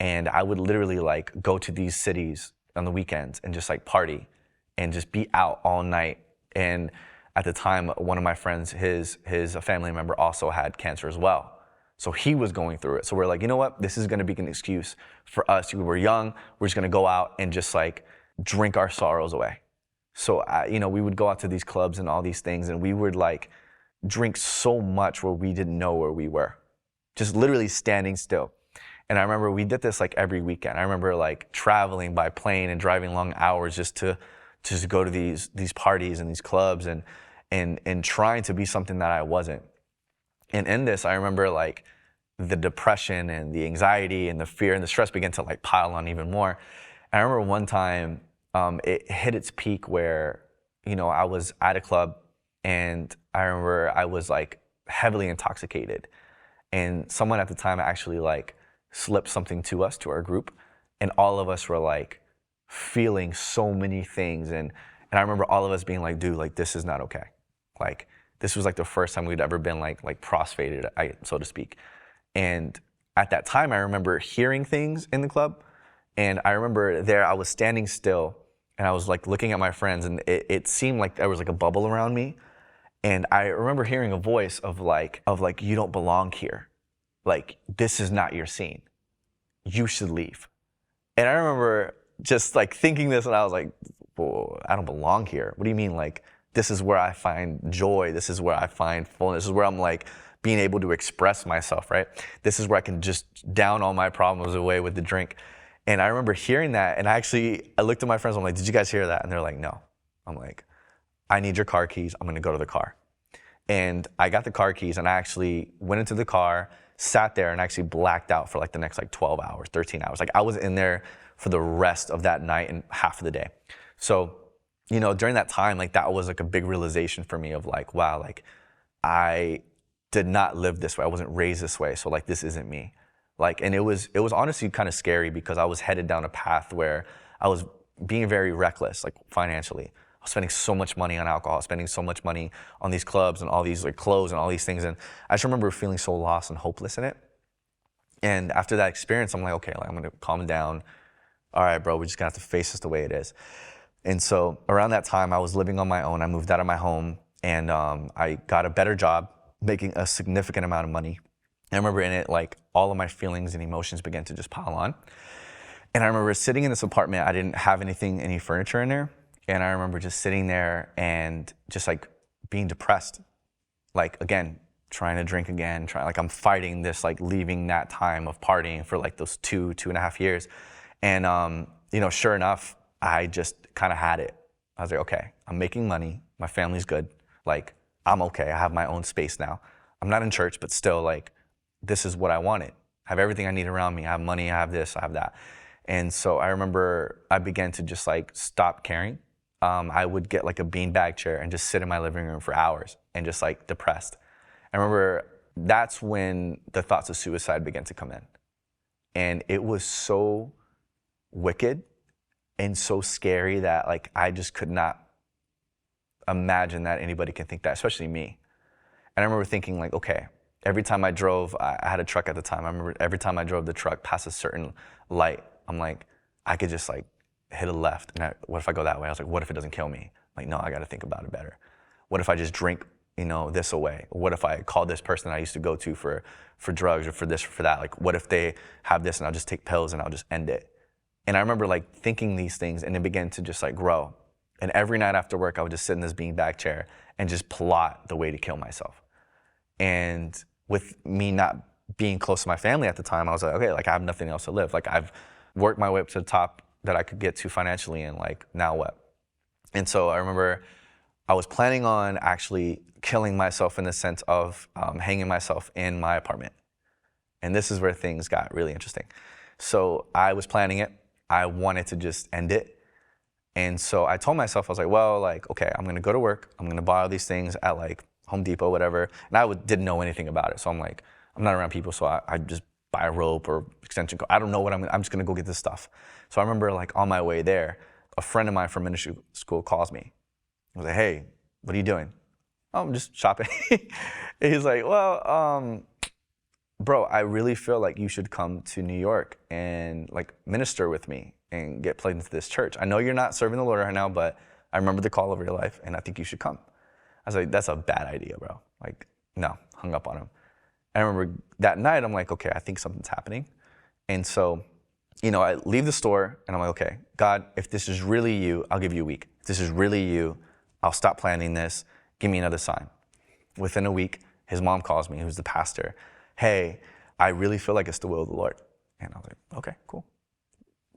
And I would literally like go to these cities on the weekends and just like party and just be out all night. And at the time, one of my friends, his family member also had cancer as well. So he was going through it. So we're like, you know what? This is going to be an excuse for us. We were young. We're just going to go out and just like drink our sorrows away. So, we would go out to these clubs and all these things, and we would like drink so much where we didn't know where we were, just literally standing still. And I remember we did this like every weekend. I remember like traveling by plane and driving long hours just to go to these parties and these clubs and trying to be something that I wasn't. And in this, I remember like the depression and the anxiety and the fear and the stress began to like pile on even more. And I remember one time it hit its peak where, I was at a club, and I remember I was like heavily intoxicated. And someone at the time actually like slipped something to us, to our group. And all of us were like feeling so many things. And I remember all of us being like, dude, like this is not okay. Like this was like the first time we'd ever been like prostrated, so to speak. And at that time, I remember hearing things in the club. And I remember there, I was standing still and I was like looking at my friends, and it seemed like there was like a bubble around me. And I remember hearing a voice of like, you don't belong here. Like, this is not your scene. You should leave. And I remember just like thinking this, and I was like, well, I don't belong here. What do you mean? Like, this is where I find joy. This is where I find fullness. This is where I'm like being able to express myself, right? This is where I can just down all my problems away with the drink. And I remember hearing that, and I looked at my friends, I'm like, did you guys hear that? And they're like, no. I'm like, I need your car keys. I'm gonna go to the car. And I got the car keys, and I actually went into the car, sat there, and actually blacked out for like the next like 12 hours, 13 hours. Like I was in there for the rest of that night and half of the day. So, you know, during that time, like that was like a big realization for me of like, wow, like I did not live this way. I wasn't raised this way. So like, this isn't me. Like, and it was honestly kind of scary because I was headed down a path where I was being very reckless, like financially. I was spending so much money on alcohol, spending so much money on these clubs and all these like clothes and all these things. And I just remember feeling so lost and hopeless in it. And after that experience, I'm like, okay, like I'm gonna calm down. All right, bro, we're just gonna have to face this the way it is. And so around that time, I was living on my own. I moved out of my home, and I got a better job, making a significant amount of money. I remember in it, like all of my feelings and emotions began to just pile on. And I remember sitting in this apartment. I didn't have any furniture in there. And I remember just sitting there and just like being depressed. Like, again, trying to drink again, like I'm fighting this, like leaving that time of partying for like those 2.5 years. And, you know, sure enough, I just kind of had it. I was like, okay, I'm making money. My family's good. Like, I'm okay. I have my own space now. I'm not in church, but still like, this is what I wanted. I have everything I need around me. I have money, I have this, I have that. And so I remember I began to just like stop caring. I would get like a beanbag chair and just sit in my living room for hours and just like depressed. I remember that's when the thoughts of suicide began to come in. And it was so wicked and so scary that like I just could not imagine that anybody can think that, especially me. And I remember thinking like, okay, every time I drove, I had a truck at the time. I remember every time I drove the truck past a certain light, I'm like, I could just like hit a left. And what if I go that way? I was like, what if it doesn't kill me? Like, no, I got to think about it better. What if I just drink, you know, this away? What if I call this person I used to go to for drugs or for this or for that? Like, what if they have this and I'll just take pills and I'll just end it? And I remember like thinking these things, and it began to just like grow. And every night after work, I would just sit in this beanbag chair and just plot the way to kill myself. And with me not being close to my family at the time, I was like, okay, like I have nothing else to live. Like I've worked my way up to the top that I could get to financially, and like, now what? And so I remember I was planning on actually killing myself in the sense of hanging myself in my apartment. And this is where things got really interesting. So I was planning it. I wanted to just end it. And so I told myself, I was like, well, like, okay, I'm gonna go to work. I'm gonna buy all these things at like Home Depot, whatever. And I didn't know anything about it. So I'm like, I'm not around people, so I just buy a rope or extension cord. I don't know what I'm just gonna go get this stuff. So I remember like on my way there, a friend of mine from ministry school calls me. I was like, hey, what are you doing? Oh, I'm just shopping. And he's like, well, bro, I really feel like you should come to New York and like minister with me and get plugged into this church. I know you're not serving the Lord right now, but I remember the call of your life, and I think you should come. I was like, that's a bad idea, bro. Like, no, hung up on him. And I remember that night, I'm like, okay, I think something's happening. And so, you know, I leave the store, and I'm like, okay, God, if this is really you, I'll give you a week. If this is really you, I'll stop planning this. Give me another sign. Within a week, his mom calls me, who's the pastor. Hey, I really feel like it's the will of the Lord. And I was like, okay, cool.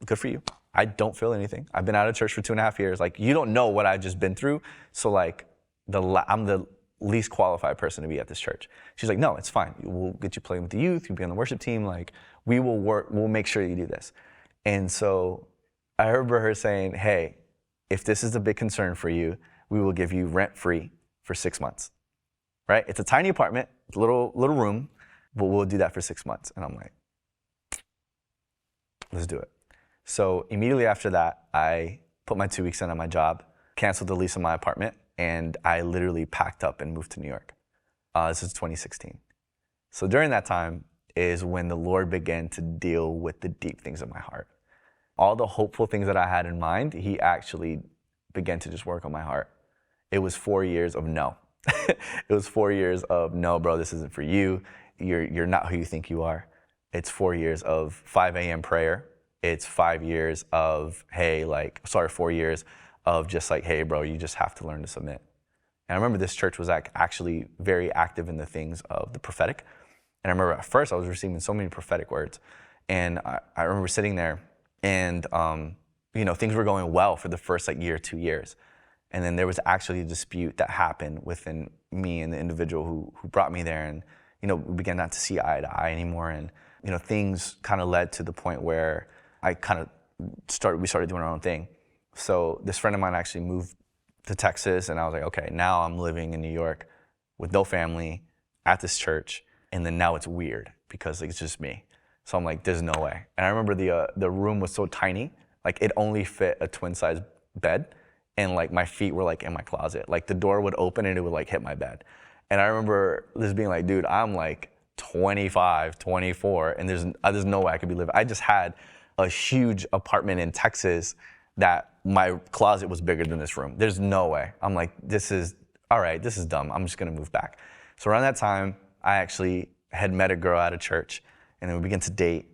Good for you. I don't feel anything. I've been out of church for 2.5 years. Like, you don't know what I've just been through. So like, I'm the least qualified person to be at this church. She's like, no, it's fine. We'll get you playing with the youth. You'll be on the worship team. Like, we will work. We'll make sure you do this. And so I remember her saying, hey, if this is a big concern for you, we will give you rent free for 6 months. right? It's a tiny apartment, little room, but we'll do that for 6 months. And I'm like, let's do it. So immediately after that, I put my 2 weeks in on my job, canceled the lease on my apartment, and I literally packed up and moved to New York. This is 2016. So during that time is when the Lord began to deal with the deep things of my heart. All the hopeful things that I had in mind, he actually began to just work on my heart. It was 4 years of no. It was 4 years of, no, bro, this isn't for you. You're not who you think you are. It's 4 years of 5 a.m. prayer. It's 5 years of, 4 years of just like, hey, bro, you just have to learn to submit. And I remember this church was actually very active in the things of the prophetic. And I remember at first I was receiving so many prophetic words. And I remember sitting there and, things were going well for the first year, 2 years. And then there was actually a dispute that happened within me and the individual who brought me there. And, we began not to see eye to eye anymore. And, things kind of led to the point where we started doing our own thing. So this friend of mine actually moved to Texas, and I was like, okay, now I'm living in New York with no family at this church. And then now it's weird because it's just me. So I'm like, there's no way. And I remember the room was so tiny, it only fit a twin size bed. And my feet were in my closet. The door would open and it would hit my bed. And I remember this being dude, I'm 25, 24, and there's no way I could be living. I just had a huge apartment in Texas that my closet was bigger than this room. There's no way. I'm this is dumb. I'm just gonna move back. So around that time, I actually had met a girl at a church, and then we began to date.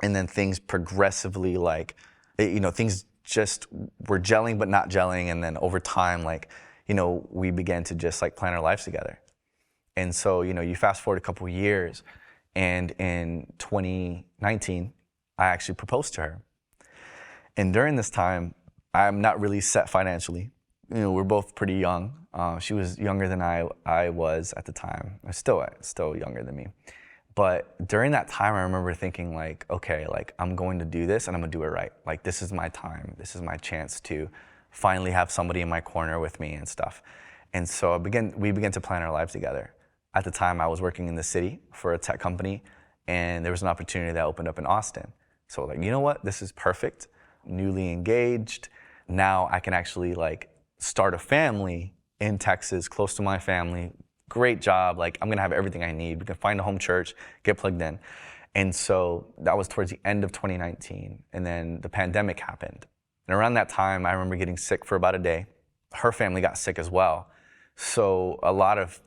And then things progressively things just were gelling but not gelling. And then over time, we began to just plan our lives together. And so, you fast forward a couple of years, and in 2019, I actually proposed to her. And during this time, I'm not really set financially. We're both pretty young. She was younger than I was at the time. Still younger than me. But during that time, I remember thinking okay, I'm going to do this and I'm gonna do it right. This is my time. This is my chance to finally have somebody in my corner with me and stuff. And so we began to plan our lives together. At the time, I was working in the city for a tech company, and there was an opportunity that opened up in Austin. So you know what? This is perfect. Newly engaged. Now I can actually start a family in Texas, close to my family. Great job. I'm gonna have everything I need. We can find a home church, get plugged in. And so that was towards the end of 2019. And then the pandemic happened. And around that time, I remember getting sick for about a day. Her family got sick as well. So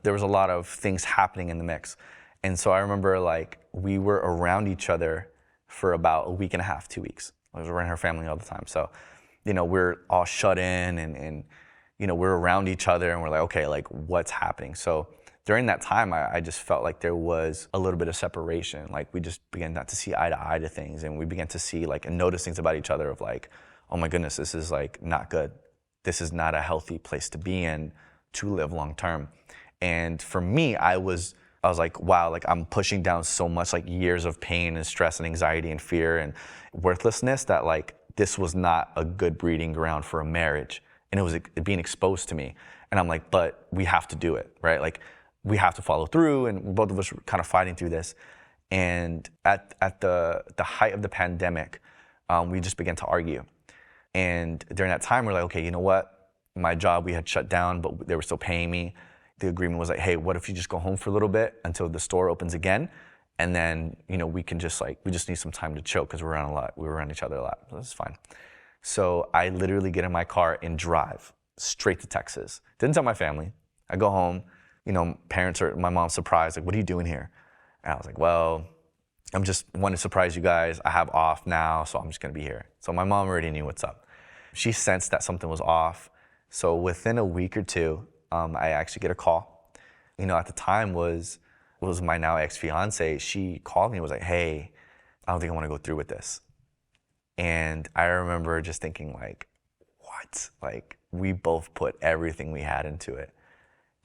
there was a lot of things happening in the mix. And so I remember we were around each other for about a week and a half, 2 weeks. I was around her family all the time. So, we're all shut in and we're around each other, and we're okay, what's happening? So during that time, I just felt there was a little bit of separation. We just began not to see eye to eye to things, and we began to see and notice things about each other of oh my goodness, this is not good. This is not a healthy place to be in to live long term. And for me, I was wow, I'm pushing down so much years of pain and stress and anxiety and fear and worthlessness that this was not a good breeding ground for a marriage. And it was being exposed to me. And I'm but we have to do it, right? We have to follow through, and both of us were kind of fighting through this. And at the height of the pandemic, we just began to argue. And during that time, we're okay, you know what? My job, we had shut down, but they were still paying me. The agreement was hey, what if you just go home for a little bit until the store opens again? And then, we can just we just need some time to chill because we're around a lot. We were around each other a lot. So that's fine. So I literally get in my car and drive straight to Texas. Didn't tell my family. I go home, my mom's surprised, what are you doing here? And I was well, I'm just wanting to surprise you guys. I have off now, so I'm just gonna be here. So my mom already knew what's up. She sensed that something was off. So within a week or two, I actually get a call. At the time was my now ex-fiance. She called me and was hey, I don't think I wanna go through with this. And I remember just thinking what? We both put everything we had into it.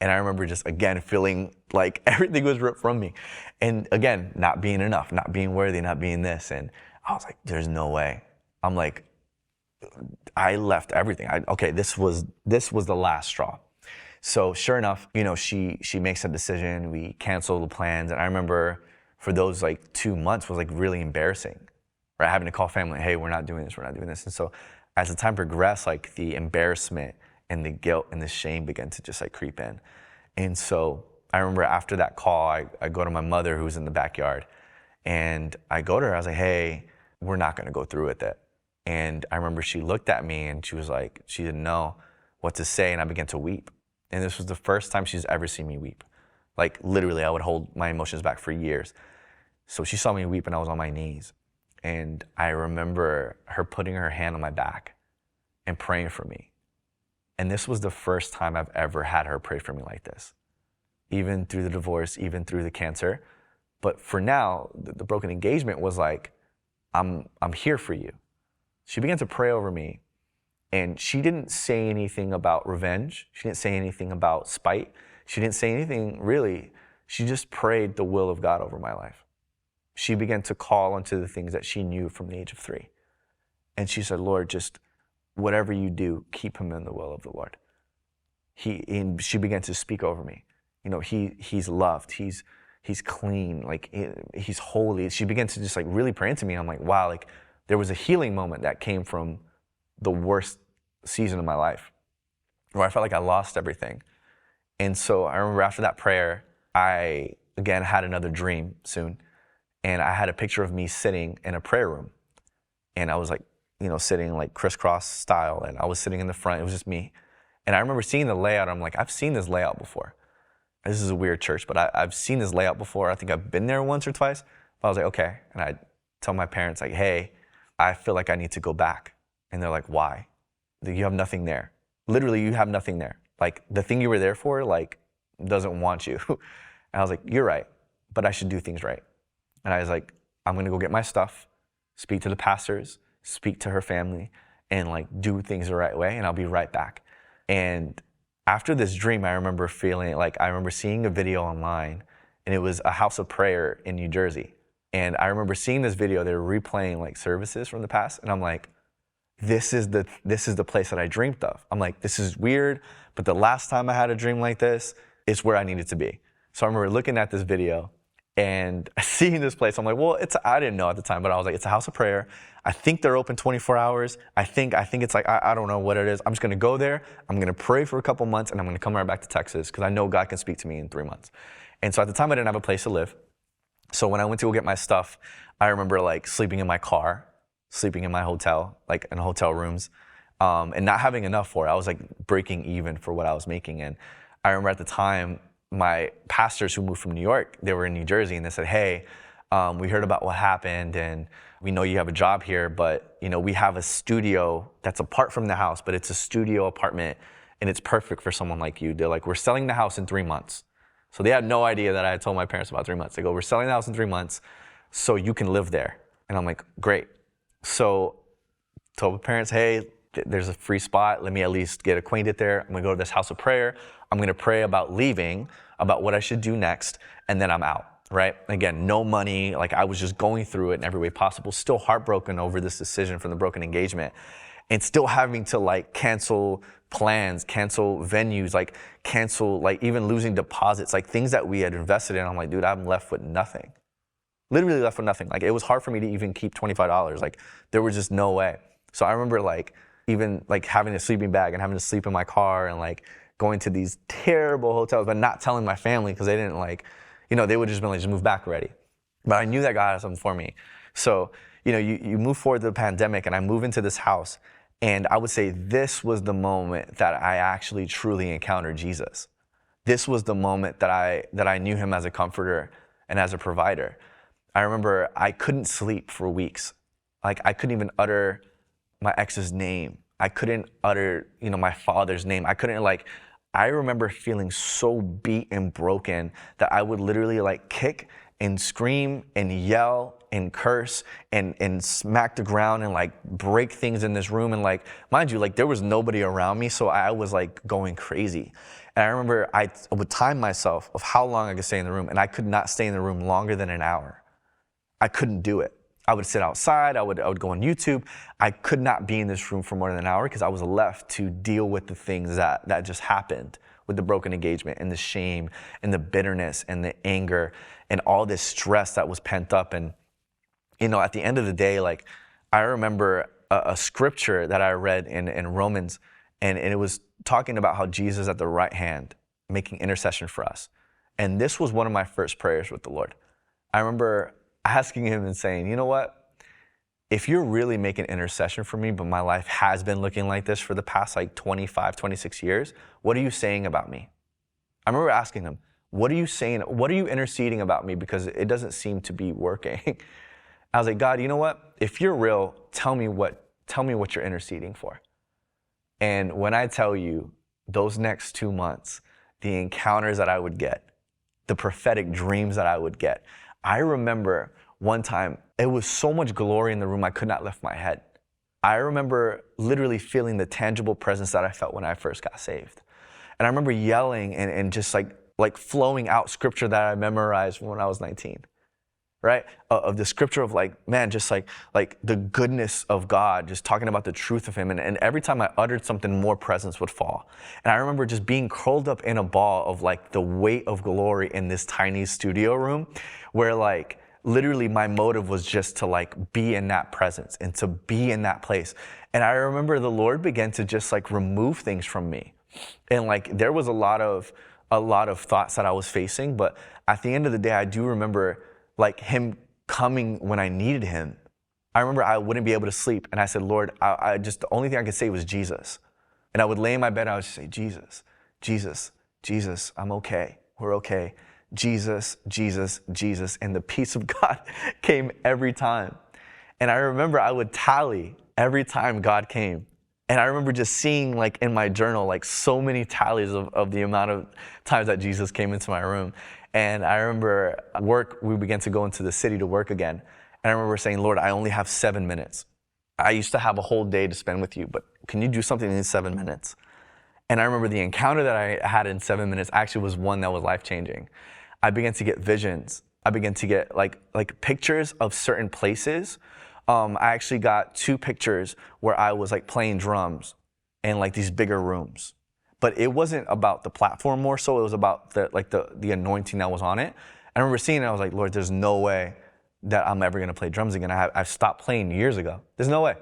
And I remember just, again, feeling everything was ripped from me. And again, not being enough, not being worthy, not being this. And I was there's no way. I'm I left everything. This was the last straw. So sure enough, she makes a decision. We cancel the plans. And I remember for those like 2 months was like really embarrassing, right? Having to call family, hey, we're not doing this. And so as the time progressed, like the embarrassment and the guilt and the shame began to just like creep in. And so I remember after that call, I go to my mother who was in the backyard, and I go to her, I was like, hey, we're not gonna go through with it. And I remember she looked at me and she was like, she didn't know what to say, and I began to weep. And this was the first time she's ever seen me weep. Like literally, I would hold my emotions back for years. So she saw me weep and I was on my knees. And I remember her putting her hand on my back and praying for me. And this was the first time I've ever had her pray for me like this, even through the divorce, even through the cancer. But for now, the broken engagement was like, I'm here for you. She began to pray over me, and she didn't say anything about revenge. She didn't say anything about spite. She didn't say anything really. She just prayed the will of God over my life. She began to call onto the things that she knew from the age of 3. And she said, Lord, just whatever you do, keep him in the will of the Lord. And she began to speak over me. He's loved, he's clean, like he's holy. She began to just like really pray into me. I'm like, wow, like there was a healing moment that came from the worst season of my life where I felt like I lost everything. And so I remember after that prayer, I again had another dream soon. And I had a picture of me sitting in a prayer room. And I was like, sitting like crisscross style. And I was sitting in the front. It was just me. And I remember seeing the layout. I'm like, I've seen this layout before. This is a weird church, but I've seen this layout before. I think I've been there once or twice. But I was like, okay. And I tell my parents, like, hey, I feel like I need to go back. And they're like, why? You have nothing there. Literally, you have nothing there. Like, the thing you were there for, like, doesn't want you. And I was like, you're right, but I should do things right. And I was like, I'm gonna go get my stuff, speak to the pastors, speak to her family, and like do things the right way, and I'll be right back. And after this dream, I remember seeing a video online, and it was a house of prayer in New Jersey. And I remember seeing this video, they were replaying like services from the past, and I'm like, this is the place that I dreamed of. I'm like, this is weird, but the last time I had a dream like this, it's where I needed to be. So I remember looking at this video and seeing this place. I'm like, well, I didn't know at the time, but I was like, it's a house of prayer. I think they're open 24 hours. I think it's like, I don't know what it is. I'm just gonna go there. I'm gonna pray for a couple months, and I'm gonna come right back to Texas because I know God can speak to me in 3 months. And so at the time, I didn't have a place to live. So when I went to go get my stuff, I remember like sleeping in my car, sleeping in my hotel, like in hotel rooms, and not having enough for it. I was like breaking even for what I was making. And I remember at the time, my pastors who moved from New York, they were in New Jersey, and they said, hey, we heard about what happened, and we know you have a job here, but we have a studio that's apart from the house, but it's a studio apartment, and it's perfect for someone like you. They're like, we're selling the house in 3 months. So they had no idea that I had told my parents about 3 months. They go, we're selling the house in 3 months, so you can live there. And I'm like, great. So told my parents, hey, there's a free spot. Let me at least get acquainted there. I'm gonna go to this house of prayer. I'm gonna pray about leaving, about what I should do next, and then I'm out, right? Again, no money, like I was just going through it in every way possible, still heartbroken over this decision from the broken engagement, and still having to like cancel plans, cancel venues, like cancel, like even losing deposits, like things that we had invested in. I'm like, dude, I'm left with nothing. Literally left with nothing. Like it was hard for me to even keep $25. Like there was just no way. So I remember like even like having a sleeping bag and having to sleep in my car and like going to these terrible hotels, but not telling my family because they didn't like, they would just be like, just move back already. But I knew that God had something for me. So, you move forward to the pandemic, and I move into this house, and I would say this was the moment that I actually truly encountered Jesus. This was the moment that I knew him as a comforter and as a provider. I remember I couldn't sleep for weeks. Like I couldn't even utter my ex's name. I couldn't utter, my father's name. I remember feeling so beat and broken that I would literally like kick and scream and yell and curse and smack the ground and like break things in this room. And like, mind you, like there was nobody around me. So I was like going crazy. And I remember I would time myself of how long I could stay in the room, and I could not stay in the room longer than an hour. I couldn't do it. I would sit outside, I would go on YouTube. I could not be in this room for more than an hour because I was left to deal with the things that just happened with the broken engagement and the shame and the bitterness and the anger and all this stress that was pent up. And, at the end of the day, like, I remember a scripture that I read in Romans, and it was talking about how Jesus at the right hand making intercession for us. And this was one of my first prayers with the Lord. I remember asking him and saying, you know what? If you're really making intercession for me, but my life has been looking like this for the past 25, 26 years, what are you saying about me? I remember asking him, what are you saying? What are you interceding about me? Because it doesn't seem to be working. I was like, God, you know what? If you're real, tell me what you're interceding for. And when I tell you those next 2 months, the encounters that I would get, the prophetic dreams that I would get, I remember one time, it was so much glory in the room, I could not lift my head. I remember literally feeling the tangible presence that I felt when I first got saved. And I remember yelling and just like flowing out scripture that I memorized when I was 19. Right? Of the scripture of just like the goodness of God, just talking about the truth of him. And every time I uttered something, more presence would fall. And I remember just being curled up in a ball of the weight of glory in this tiny studio room where literally my motive was just to be in that presence and to be in that place. And I remember the Lord began to just remove things from me. And there was a lot of thoughts that I was facing, but at the end of the day, I do remember him coming when I needed him. I remember I wouldn't be able to sleep. And I said, Lord, the only thing I could say was Jesus. And I would lay in my bed and I would just say, Jesus, Jesus, Jesus, I'm okay. We're okay. Jesus, Jesus, Jesus. And the peace of God came every time. And I remember I would tally every time God came. And I remember just seeing in my journal, so many tallies of the amount of times that Jesus came into my room. And I remember at work, we began to go into the city to work again. And I remember saying, Lord, I only have 7 minutes. I used to have a whole day to spend with you, but can you do something in 7 minutes? And I remember the encounter that I had in 7 minutes actually was one that was life-changing. I began to get visions. I began to get like pictures of certain places. I actually got 2 pictures where I was playing drums in these bigger rooms. But it wasn't about the platform more so, it was about the anointing that was on it. I remember seeing it, I was like, Lord, there's no way that I'm ever gonna play drums again. I've stopped playing years ago. There's no way.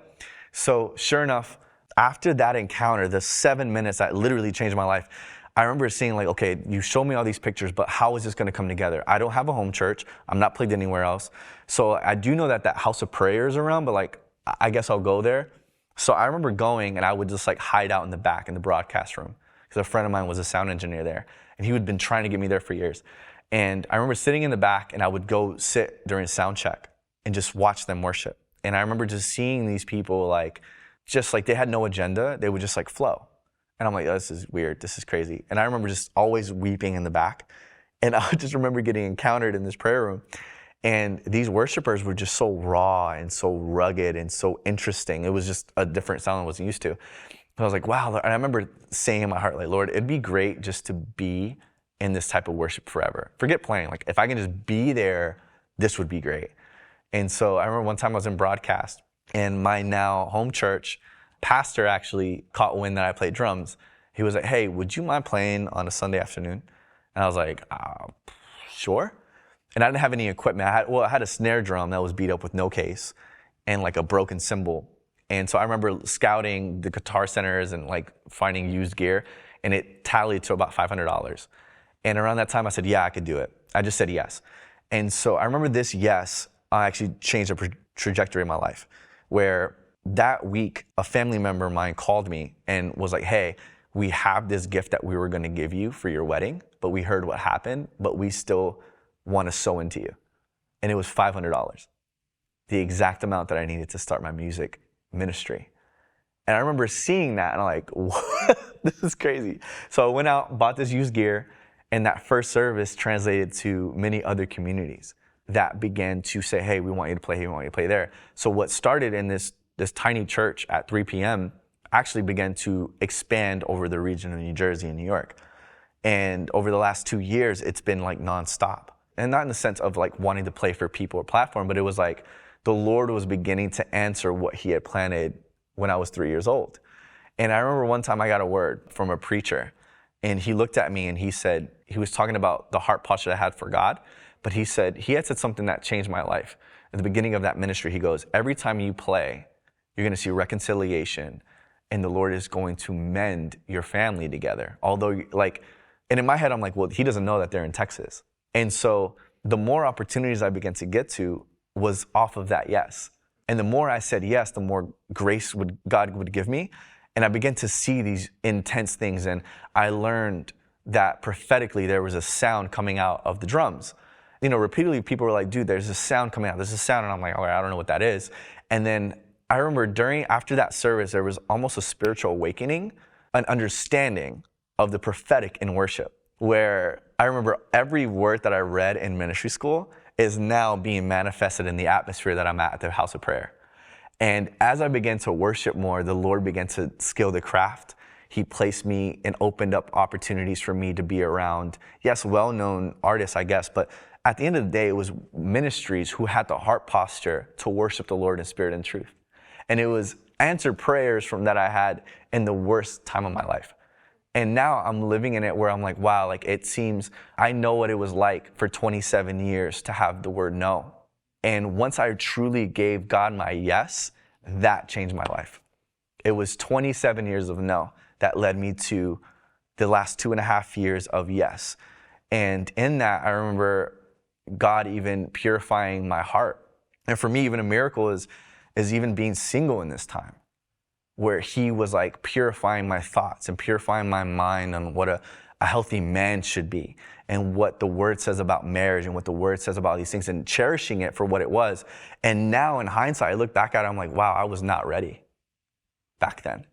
So sure enough, after that encounter, the 7 minutes that literally changed my life, I remember seeing okay, you show me all these pictures, but how is this gonna come together? I don't have a home church. I'm not plugged anywhere else. So I do know that house of prayer is around, but I guess I'll go there. So I remember going and I would just hide out in the back in the broadcast room because a friend of mine was a sound engineer there and he had been trying to get me there for years. And I remember sitting in the back and I would go sit during sound check and just watch them worship. And I remember just seeing these people they had no agenda. They would just flow. And I'm like, oh, this is weird. This is crazy. And I remember just always weeping in the back. And I just remember getting encountered in this prayer room. And these worshipers were just so raw and so rugged and so interesting. It was just a different sound I wasn't used to. But I was like, wow. And I remember saying in my heart, Lord, it'd be great just to be in this type of worship forever. Forget playing. If I can just be there, this would be great. And so I remember one time I was in broadcast and my now home church pastor actually caught wind that I played drums. He was like, hey, would you mind playing on a Sunday afternoon? And I was like, sure. And I didn't have any equipment. I had a snare drum that was beat up with no case and a broken cymbal. And so I remember scouting the guitar centers and finding used gear, and it tallied to about $500. And around that time I said, yeah, I could do it. I just said yes. And so I remember this yes actually changed the trajectory of my life, where that week a family member of mine called me and was like, hey, we have this gift that we were going to give you for your wedding, but we heard what happened, but we still want to sow into you. And it was $500, the exact amount that I needed to start my music ministry. And I remember seeing that and I'm like, what? This is crazy. So I went out, bought this used gear, and that first service translated to many other communities that began to say, hey, we want you to play here, we want you to play there. So what started in this tiny church at 3 p.m. actually began to expand over the region of New Jersey and New York. And over the last 2 years, it's been nonstop. And not in the sense of wanting to play for people or platform, but it was the Lord was beginning to answer what he had planted when I was 3 years old. And I remember one time I got a word from a preacher And he looked at me and he said, he was talking about the heart posture I had for God, but he had said something that changed my life. At the beginning of that ministry, he goes, every time you play, you're going to see reconciliation, and the Lord is going to mend your family together. Although, like, and in my head, I'm like, well, he doesn't know that they're in Texas. And so the more opportunities I began to get to was off of that yes. And the more I said yes, the more grace God would give me. And I began to see these intense things. And I learned that prophetically there was a sound coming out of the drums. You know, repeatedly people were like, dude, there's a sound coming out. There's a sound. And I'm like, all right, I don't know what that is. And then I remember after that service, there was almost a spiritual awakening, an understanding of the prophetic in worship, where I remember every word that I read in ministry school is now being manifested in the atmosphere that I'm at the house of prayer. And as I began to worship more, the Lord began to skill the craft. He placed me and opened up opportunities for me to be around, yes, well-known artists, I guess, but at the end of the day, it was ministries who had the heart posture to worship the Lord in spirit and truth. And it was answered prayers from that I had in the worst time of my life. And now I'm living in it where I'm like, wow, like it seems I know what it was like for 27 years to have the word no. And once I truly gave God my yes, that changed my life. It was 27 years of no that led me to the last 2.5 years of yes. And in that, I remember God even purifying my heart. And for me, even a miracle is even being single in this time, where he was like purifying my thoughts and purifying my mind on what a healthy man should be and what the word says about marriage and what the word says about these things and cherishing it for what it was. And now in hindsight, I look back at it, I'm like, wow, I was not ready back then.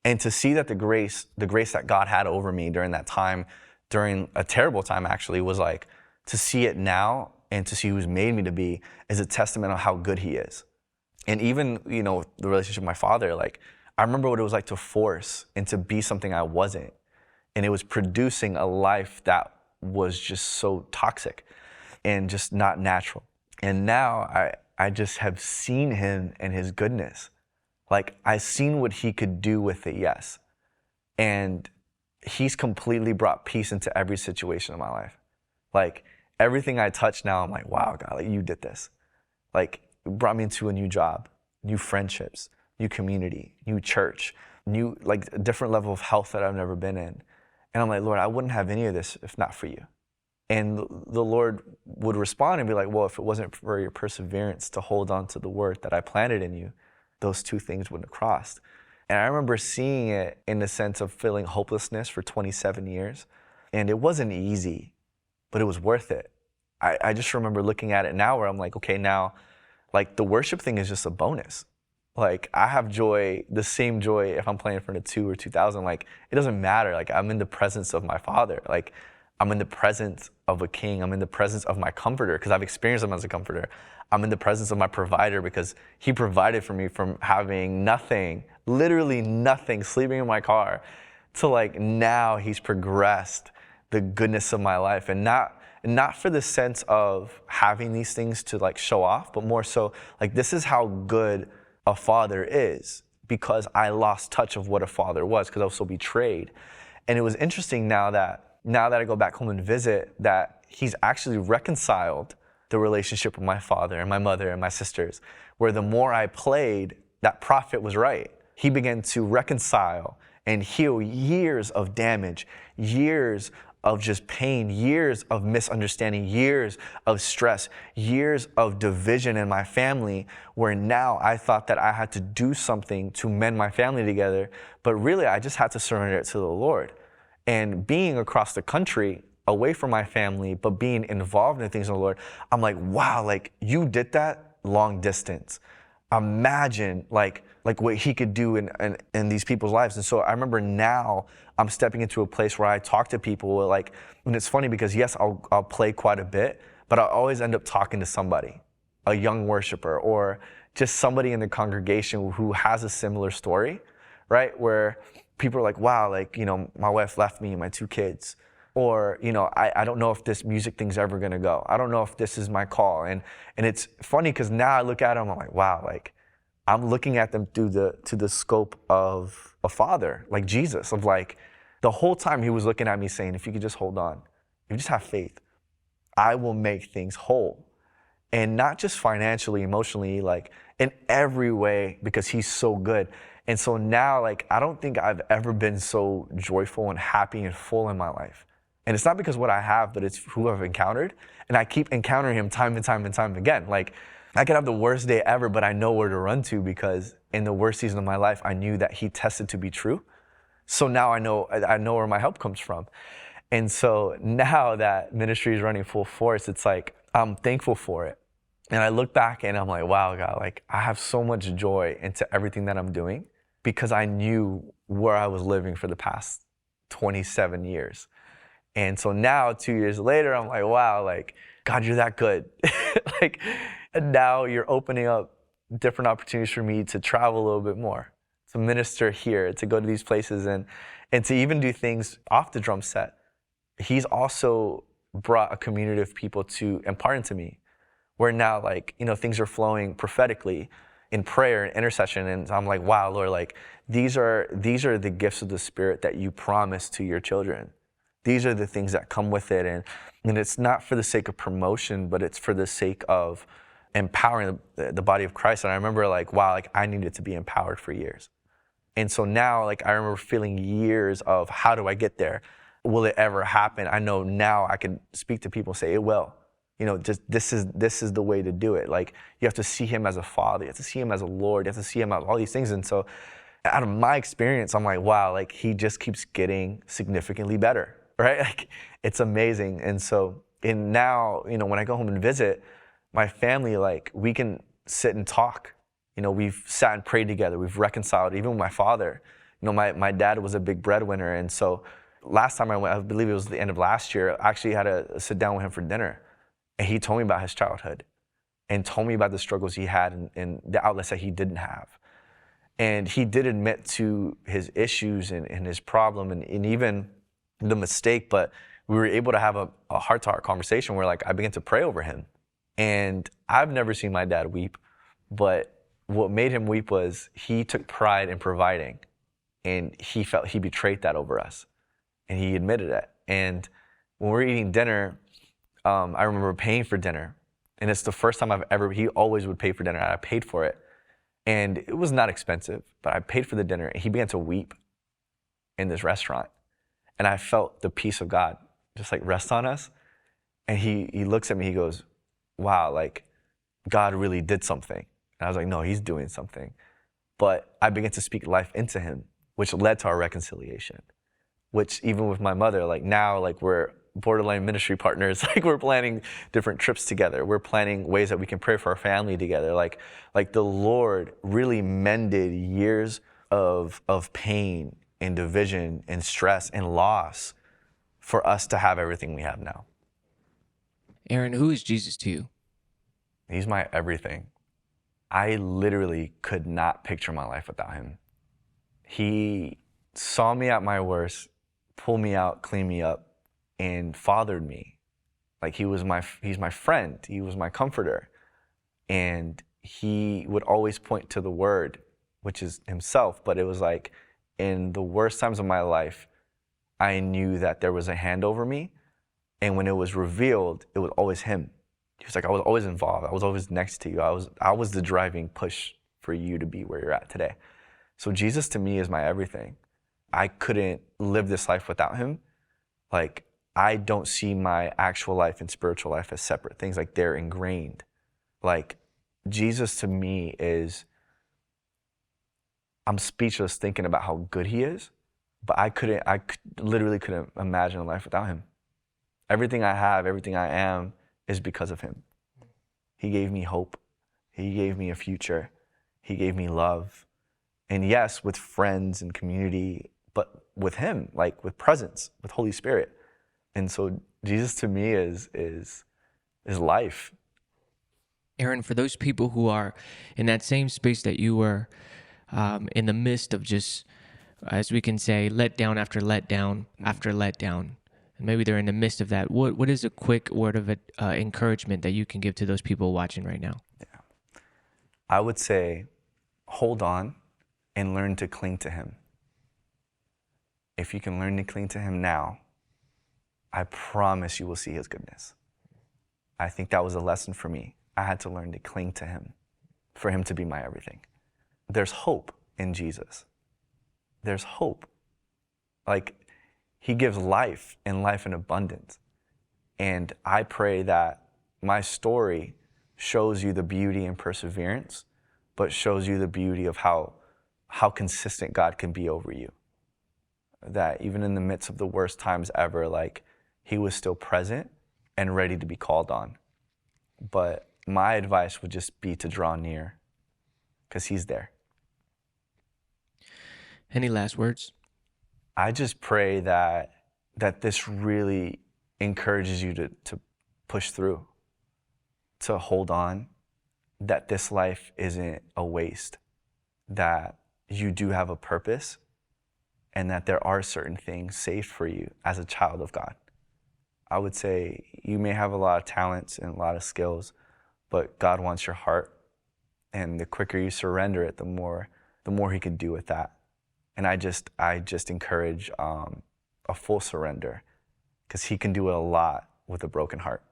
And to see that the grace that God had over me during that time, during a terrible time actually, was like, to see it now and to see who's made me to be is a testament of how good he is. And even, you know, the relationship with my father, like, I remember what it was like to force and to be something I wasn't. And it was producing a life that was just so toxic and just not natural. And now I just have seen him and his goodness. Like, I've seen what he could do with it, yes. And he's completely brought peace into every situation of my life. Like, everything I touch now, I'm like, wow, God, like, you did this. Like, it brought me into a new job, new friendships, new community, new church, new, like, a different level of health that I've never been in. And I'm like, Lord, I wouldn't have any of this if not for you. And the Lord would respond and be like, well, if it wasn't for your perseverance to hold on to the word that I planted in you, those two things wouldn't have crossed. And I remember seeing it in the sense of feeling hopelessness for 27 years. And it wasn't easy, but it was worth it. I just remember looking at it now where I'm like, okay, now, like, the worship thing is just a bonus. Like, I have joy, the same joy if I'm playing in front of 2 or 2,000. Like, it doesn't matter. Like, I'm in the presence of my Father. Like, I'm in the presence of a king. I'm in the presence of my comforter because I've experienced him as a comforter. I'm in the presence of my provider because he provided for me from having nothing, literally nothing, sleeping in my car, to, like, now he's progressed the goodness of my life. And not for the sense of having these things to, like, show off, but more so, like, this is how good a father is, because I lost touch of what a father was because I was so betrayed. And it was interesting now that I go back home and visit, that he's actually reconciled the relationship with my father and my mother and my sisters, where the more I played, that prophet was right. He began to reconcile and heal years of damage, years of just pain, years of misunderstanding, years of stress, years of division in my family, where now I thought that I had to do something to mend my family together, but really I just had to surrender it to the Lord. And being across the country, away from my family, but being involved in things of the Lord, I'm like, wow, like, you did that long distance. Imagine like what he could do in these people's lives. And so I remember now I'm stepping into a place where I talk to people, like, and it's funny because yes, I'll play quite a bit, but I'll always end up talking to somebody, a young worshiper, or just somebody in the congregation who has a similar story, right? Where people are like, wow, like, you know, my wife left me and my 2 kids. Or, you know, I don't know if this music thing's ever gonna go. I don't know if this is my call. And it's funny because now I look at them, I'm like, wow, like, I'm looking at them to the scope of a father, like Jesus, of like, The whole time he was looking at me saying, if you could just hold on, if you just have faith, I will make things whole. And not just financially, emotionally, like in every way, because he's so good. And so now, like, I don't think I've ever been so joyful and happy and full in my life. And it's not because what I have, but it's who I've encountered. And I keep encountering him time and time and time again. Like, I could have the worst day ever, but I know where to run to, because in the worst season of my life, I knew that he tested to be true. So now I know where my help comes from. And so now that ministry is running full force, it's like, I'm thankful for it. And I look back and I'm like, wow, God, like, I have so much joy into everything that I'm doing, because I knew where I was living for the past 27 years. And so now 2 years later, I'm like, wow, like, God, you're that good. Like, and now you're opening up different opportunities for me to travel a little bit more, to minister here, to go to these places, and to even do things off the drum set. He's also brought a community of people to impart into me, where now, like, you know, things are flowing prophetically in prayer and intercession. And I'm like, wow, Lord, like, these are the gifts of the Spirit that you promised to your children. These are the things that come with it. And it's not for the sake of promotion, but it's for the sake of empowering the body of Christ. And I remember, like, wow, like, I needed to be empowered for years. And so now, like, I remember feeling years of, how do I get there? Will it ever happen? I know now I can speak to people and say, it will. You know, just this is the way to do it. Like, you have to see him as a father. You have to see him as a Lord. You have to see him as all these things. And so out of my experience, I'm like, wow, like, he just keeps getting significantly better, right? Like, it's amazing. And so, now, you know, when I go home and visit my family, like, we can sit and talk. You know, we've sat and prayed together. We've reconciled, even with my father. You know, my dad was a big breadwinner. And so last time I went, I believe it was the end of last year, I actually had to sit down with him for dinner. And he told me about his childhood and told me about the struggles he had and the outlets that he didn't have. And he did admit to his issues and his problem and even the mistake, but we were able to have a heart-to-heart conversation where, like, I began to pray over him. And I've never seen my dad weep, but what made him weep was he took pride in providing, and he felt he betrayed that over us, and he admitted it. And when we're eating dinner, I remember paying for dinner, and it's the first time he always would pay for dinner, and I paid for it. And it was not expensive, but I paid for the dinner, and he began to weep in this restaurant. And I felt the peace of God just, like, rest on us. And he looks at me, he goes, wow, like, God really did something. And I was like, no, he's doing something. But I began to speak life into him, which led to our reconciliation, which even with my mother, like, now, like, we're borderline ministry partners. Like, we're planning different trips together. We're planning ways that we can pray for our family together. Like the Lord really mended years of pain and division and stress and loss for us to have everything we have now. Aaron, who is Jesus to you? He's my everything. I literally could not picture my life without him. He saw me at my worst, pulled me out, cleaned me up, and fathered me. Like, he's my friend. He was my comforter. And he would always point to the word, which is himself. But it was like, in the worst times of my life, I knew that there was a hand over me. And when it was revealed, it was always him. He was like, I was always involved. I was always next to you. I was the driving push for you to be where you're at today. So Jesus to me is my everything. I couldn't live this life without him. Like, I don't see my actual life and spiritual life as separate things. Like, they're ingrained. Like, Jesus to me is, I'm speechless thinking about how good he is, but I literally couldn't imagine a life without him. Everything I have, everything I am is because of him. He gave me hope. He gave me a future. He gave me love. And yes, with friends and community, but with him, like, with presence, with Holy Spirit. And so Jesus to me is life. Aaron, for those people who are in that same space that you were, in the midst of just, as we can say, letdown after letdown after letdown, and maybe they're in the midst of that, what is a quick word of encouragement that you can give to those people watching right now? Yeah. I would say, hold on and learn to cling to him. if you can learn to cling to him now, I promise you will see his goodness. I think that was a lesson for me. I had to learn to cling to him for him to be my everything. There's hope in Jesus. There's hope. Like, he gives life and life in abundance. And I pray that my story shows you the beauty and perseverance, but shows you the beauty of how consistent God can be over you. That even in the midst of the worst times ever, like, he was still present and ready to be called on. But my advice would just be to draw near, because he's there. Any last words? I just pray that this really encourages you to push through, to hold on, that this life isn't a waste, that you do have a purpose, and that there are certain things saved for you as a child of God. I would say you may have a lot of talents and a lot of skills, but God wants your heart, and the quicker you surrender it, the more he can do with that. And I just encourage a full surrender, because he can do a lot with a broken heart.